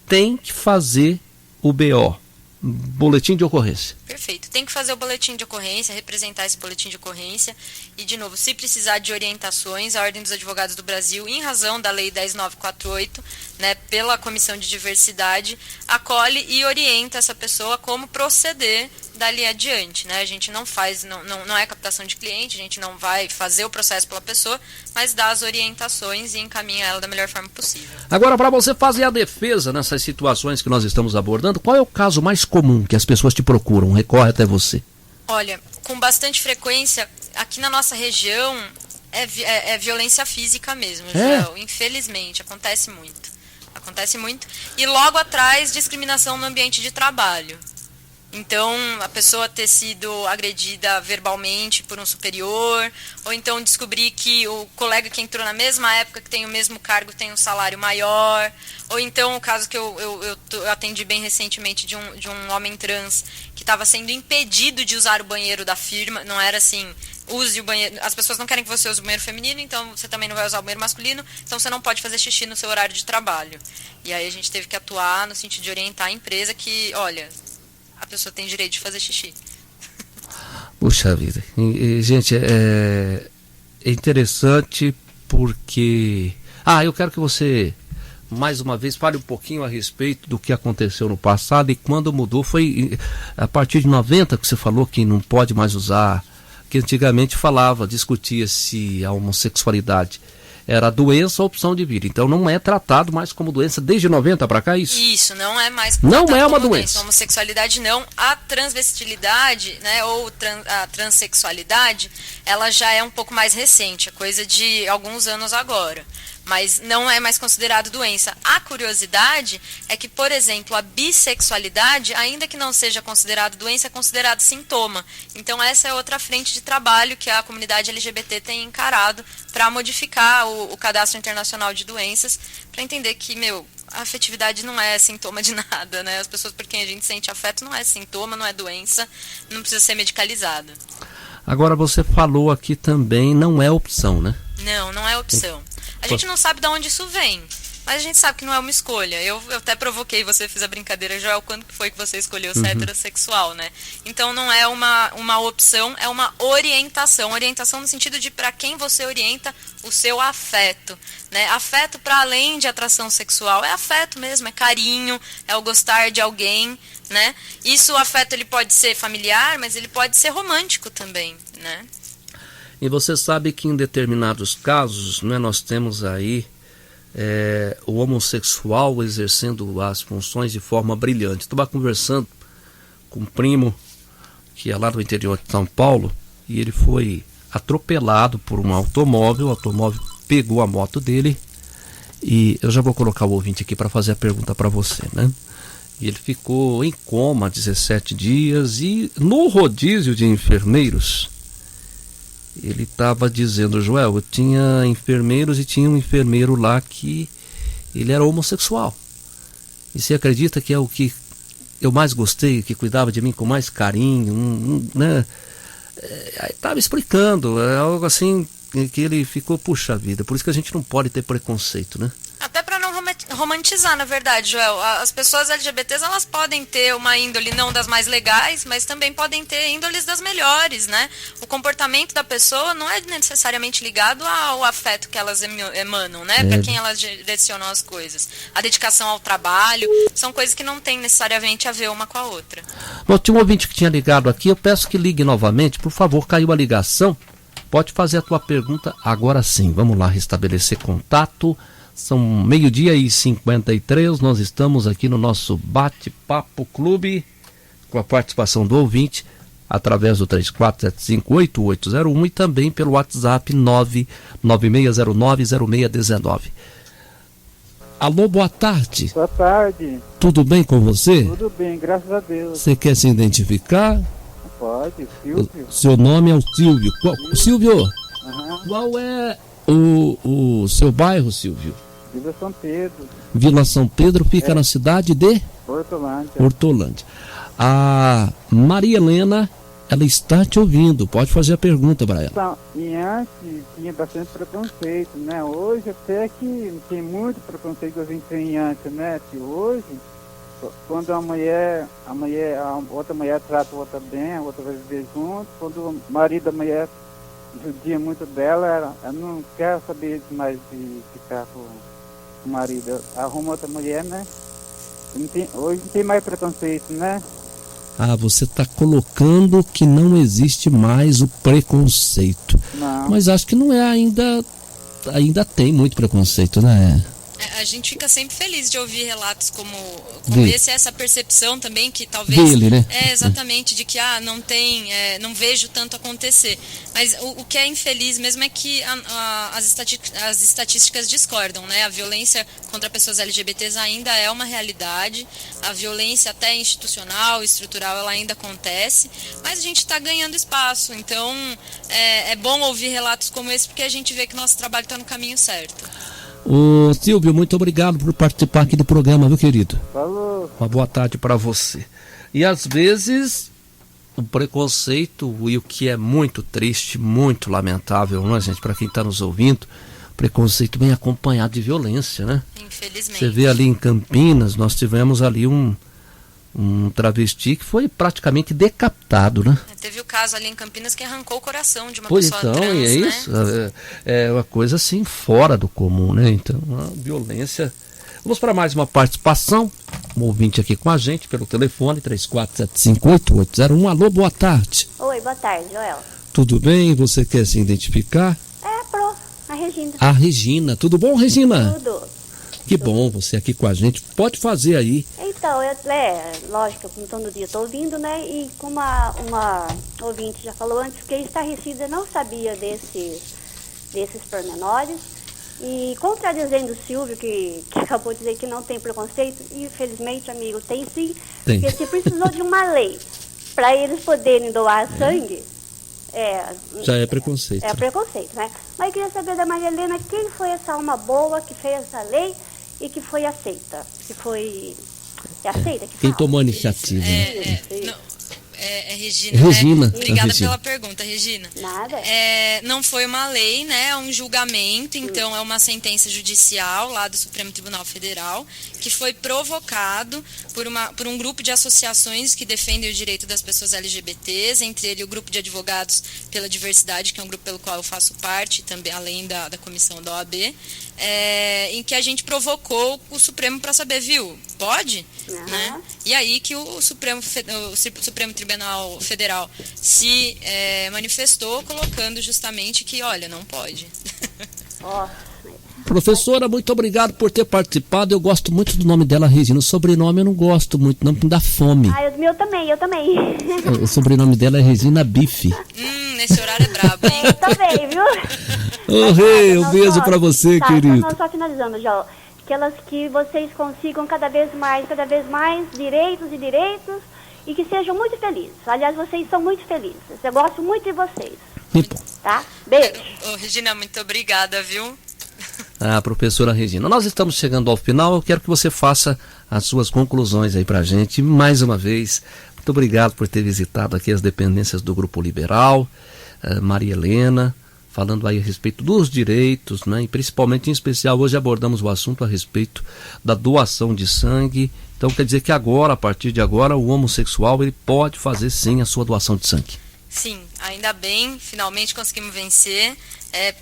Speaker 2: tem que fazer o BO, boletim de ocorrência.
Speaker 3: Perfeito, tem que fazer o boletim de ocorrência, representar esse boletim de ocorrência e, de novo, se precisar de orientações, a Ordem dos Advogados do Brasil, em razão da Lei 10.948, né, pela Comissão de Diversidade, acolhe e orienta essa pessoa como proceder dali adiante, né? A gente não faz, não é captação de cliente, a gente não vai fazer o processo pela pessoa, mas dá as orientações e encaminha ela da melhor forma possível.
Speaker 2: Agora, para você fazer a defesa nessas situações que nós estamos abordando, qual é o caso mais comum que as pessoas te procuram, recorre até você?
Speaker 3: Olha, com bastante frequência, aqui na nossa região, é violência física mesmo, Joel. Infelizmente, acontece muito. Acontece muito. E logo atrás, discriminação no ambiente de trabalho. Então, a pessoa ter sido agredida verbalmente por um superior, ou então descobrir que o colega que entrou na mesma época, que tem o mesmo cargo, tem um salário maior, ou então o caso que eu atendi bem recentemente de um homem trans que estava sendo impedido de usar o banheiro da firma, não era assim, use o banheiro, as pessoas não querem que você use o banheiro feminino, então você também não vai usar o banheiro masculino, então você não pode fazer xixi no seu horário de trabalho. E aí a gente teve que atuar no sentido de orientar a empresa que, olha, a pessoa tem direito de fazer xixi.
Speaker 2: Puxa vida. Gente, é interessante porque... eu quero que você, mais uma vez, fale um pouquinho a respeito do que aconteceu no passado e quando mudou. Foi a partir de 90 que você falou que não pode mais usar, que antigamente discutia se a homossexualidade era doença ou opção de vida. Então não é tratado mais como doença desde 90 para cá, isso?
Speaker 3: Isso, não é mais
Speaker 2: não é uma doença.
Speaker 3: A homossexualidade não. A transvestilidade, né, ou a transexualidade, ela já é um pouco mais recente, é coisa de alguns anos agora. Mas não é mais considerado doença. A curiosidade é que, por exemplo, a bissexualidade, ainda que não seja considerado doença, é considerado sintoma. Então essa é outra frente de trabalho que a comunidade LGBT tem encarado para modificar o Cadastro Internacional de Doenças, para entender que, a afetividade não é sintoma de nada, né? As pessoas por quem a gente sente afeto não é sintoma, não é doença, não precisa ser medicalizada. Agora você falou aqui também, não é opção, né? Não é opção. A gente não sabe de onde isso vem, mas a gente sabe que não é uma escolha. Eu até provoquei você, fiz a brincadeira, Joel, quando foi que você escolheu ser heterossexual, né? Então não é uma opção, é uma orientação. Orientação no sentido de para quem você orienta o seu afeto, né? Afeto para além de atração sexual, é afeto mesmo, é carinho, é o gostar de alguém, né? Isso, o afeto, ele pode ser familiar, mas ele pode ser romântico também, né?
Speaker 2: E você sabe que em determinados casos, né, nós temos aí o homossexual exercendo as funções de forma brilhante. Estava conversando com um primo que é lá do interior de São Paulo e ele foi atropelado por um automóvel. O automóvel pegou a moto dele e eu já vou colocar o ouvinte aqui para fazer a pergunta para você, né? E ele ficou em coma 17 dias e no rodízio de enfermeiros... Ele estava dizendo, Joel, eu tinha enfermeiros e tinha um enfermeiro lá que ele era homossexual. E você acredita que é o que eu mais gostei, que cuidava de mim com mais carinho, né? Aí estava explicando, algo assim que ele ficou, puxa vida, por isso que a gente não pode ter preconceito, né?
Speaker 3: Até para não romantizar, na verdade, Joel. As pessoas LGBTs, elas podem ter uma índole não das mais legais, mas também podem ter índoles das melhores, né? O comportamento da pessoa não é necessariamente ligado ao afeto que elas emanam, né? Para quem elas direcionam as coisas. A dedicação ao trabalho, são coisas que não tem necessariamente a ver uma com a outra.
Speaker 2: Bom, tinha um ouvinte que tinha ligado aqui, eu peço que ligue novamente, por favor, caiu a ligação. Pode fazer a tua pergunta agora sim. Vamos lá, restabelecer contato. São 12h53, nós estamos aqui no nosso Bate-Papo Clube, com a participação do ouvinte. através do 3475-8801 e também pelo WhatsApp 996090619. Alô, boa tarde.
Speaker 11: Boa tarde.
Speaker 2: Tudo bem com você?
Speaker 11: Tudo bem, graças a Deus.
Speaker 2: Você quer se identificar?
Speaker 11: Pode, Silvio.
Speaker 2: Seu nome é o Silvio. Silvio, qual é o seu bairro, Silvio?
Speaker 11: Vila São Pedro.
Speaker 2: Vila São Pedro fica na cidade de? Hortolândia. A Maria Helena, ela está te ouvindo. Pode fazer a pergunta para ela.
Speaker 11: Então, e antes tinha bastante preconceito, né? Hoje até que não tem muito preconceito que a gente tem antes, né? Que hoje, quando a outra mulher trata a outra bem, a outra vai viver junto. Quando o marido da mulher judia muito dela, ela não quer saber mais de ficar com o marido. Arruma outra mulher, né? Hoje não tem mais preconceito, né?
Speaker 2: Você está colocando que não existe mais o preconceito.
Speaker 11: Não.
Speaker 2: Mas acho que não é ainda tem muito preconceito, né?
Speaker 3: A gente fica sempre feliz de ouvir relatos como esse, essa percepção também que talvez
Speaker 2: dele, né?
Speaker 3: Exatamente, de que não tem, não vejo tanto acontecer. Mas o que é infeliz mesmo é que as estatísticas discordam, né? A violência contra pessoas LGBTs ainda é uma realidade, a violência até institucional, estrutural, ela ainda acontece, mas a gente está ganhando espaço. Então é bom ouvir relatos como esse, porque a gente vê que nosso trabalho está no caminho certo.
Speaker 2: Ô Silvio, muito obrigado por participar aqui do programa, meu querido.
Speaker 11: Falou.
Speaker 2: Uma boa tarde para você. E às vezes o preconceito, e o que é muito triste, muito lamentável, né, gente, para quem está nos ouvindo, preconceito vem acompanhado de violência, né?
Speaker 3: Infelizmente.
Speaker 2: Você vê ali em Campinas, nós tivemos ali um travesti que foi praticamente decapitado, né?
Speaker 3: Teve o caso ali em Campinas que arrancou o coração de uma
Speaker 2: pessoa
Speaker 3: trans,
Speaker 2: e é isso, é uma coisa assim fora do comum, né? Então, a violência. Vamos para mais uma participação, um ouvinte aqui com a gente pelo telefone 3475-8801. Alô, boa tarde.
Speaker 12: Oi, boa tarde, Joel.
Speaker 2: Tudo bem? Você quer se identificar?
Speaker 12: A Regina.
Speaker 2: A Regina, tudo bom, Regina?
Speaker 12: Tudo.
Speaker 2: Que bom você aqui com a gente. Pode fazer aí.
Speaker 12: Então, lógico, como todo dia estou ouvindo, né? E como uma ouvinte já falou antes, que estarrecida não sabia desses pormenores. E contradizendo o Silvio, que acabou de dizer que não tem preconceito, infelizmente, amigo, tem sim.
Speaker 2: Tem.
Speaker 12: Porque se precisou de uma lei para eles poderem doar sangue,
Speaker 2: já é preconceito.
Speaker 12: É preconceito, né? Mas eu queria saber da Maria Helena, quem foi essa alma boa que fez essa lei e que foi aceita? Que foi aceita?
Speaker 2: Quem tomou a iniciativa?
Speaker 3: Regina,
Speaker 2: Regina,
Speaker 3: né? Obrigada
Speaker 2: Regina.
Speaker 3: pela pergunta, Regina.
Speaker 12: Nada.
Speaker 3: Não foi uma lei, né? É um julgamento, então é uma sentença judicial lá do Supremo Tribunal Federal que foi provocado por um grupo de associações que defendem o direito das pessoas LGBTs, entre ele o grupo de advogados pela diversidade, que é um grupo pelo qual eu faço parte, também além da comissão da OAB, em que a gente provocou o Supremo para saber, viu? Pode? Né? E aí que o Supremo Tribunal Federal se manifestou, colocando justamente que, olha, não pode.
Speaker 2: Professora, muito obrigado por ter participado. Eu gosto muito do nome dela, Regina. O sobrenome eu não gosto muito, não, me dá fome.
Speaker 12: O meu também, eu também.
Speaker 2: O sobrenome dela é Regina Bife.
Speaker 3: Nesse horário é brabo, hein?
Speaker 12: Eu também, viu?
Speaker 2: Um beijo pra você, querido.
Speaker 12: Então, só finalizando, João. Que vocês consigam cada vez mais direitos e que sejam muito felizes. Aliás, vocês são muito felizes. Eu gosto muito de vocês. Tá? Beijo.
Speaker 3: Regina, muito obrigada, viu?
Speaker 2: Professora Regina, nós estamos chegando ao final. Eu quero que você faça as suas conclusões aí pra gente. Mais uma vez, muito obrigado por ter visitado aqui as dependências do Grupo Liberal, Maria Helena, falando aí a respeito dos direitos, né? E principalmente, em especial, hoje abordamos o assunto a respeito da doação de sangue. Então quer dizer que agora, a partir de agora, o homossexual ele pode fazer sim a sua doação de sangue.
Speaker 3: Sim, Ainda bem, finalmente conseguimos vencer.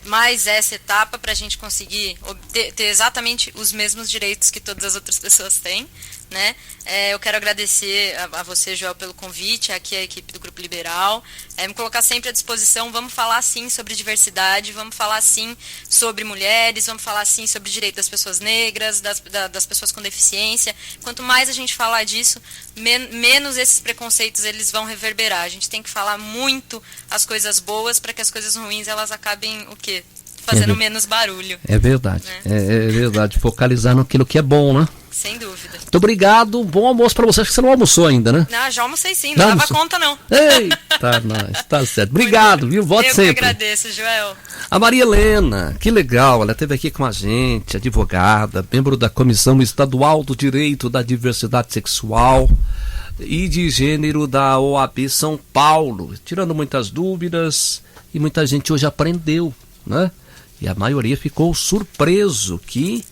Speaker 3: Mais essa etapa para a gente conseguir ter exatamente os mesmos direitos que todas as outras pessoas têm, né? Eu quero agradecer a você, Joel, pelo convite, aqui a equipe do Grupo Liberal, me colocar sempre à disposição. Vamos falar sim sobre diversidade, vamos falar sim sobre mulheres, vamos falar sim sobre o direito das pessoas negras, das pessoas com deficiência. Quanto mais a gente falar disso, menos esses preconceitos eles vão reverberar. A gente tem que falar muito as coisas boas para que as coisas ruins elas acabem o quê? Fazendo menos barulho.
Speaker 2: É verdade, né? É verdade. Focalizar naquilo que é bom, né?
Speaker 3: Sem dúvida.
Speaker 2: Muito obrigado, bom almoço pra você. Acho que você não almoçou ainda, né?
Speaker 3: Não, já almocei sim, não dava conta não.
Speaker 2: Eita, nós, tá certo. Obrigado, viu? Volte sempre.
Speaker 3: Eu que agradeço, Joel.
Speaker 2: A Maria Helena, que legal, ela esteve aqui com a gente, advogada, membro da Comissão Estadual do Direito da Diversidade Sexual e de Gênero da OAB São Paulo, tirando muitas dúvidas, e muita gente hoje aprendeu, né? E a maioria ficou surpreso que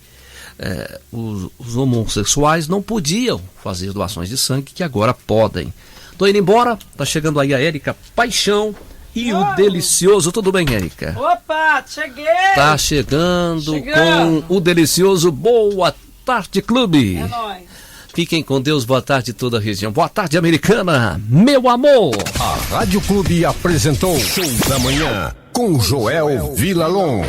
Speaker 2: os homossexuais não podiam fazer doações de sangue, que agora podem. Tô indo embora, tá chegando aí a Érica Paixão e o Delicioso. Tudo bem, Érica?
Speaker 13: Opa, cheguei!
Speaker 2: Tá chegando com o Delicioso Boa Tarde Clube.
Speaker 13: É nóis.
Speaker 2: Fiquem com Deus, boa tarde toda a região. Boa tarde, Americana, meu amor.
Speaker 1: A Rádio Clube apresentou Show da Manhã com Joel Vilalon.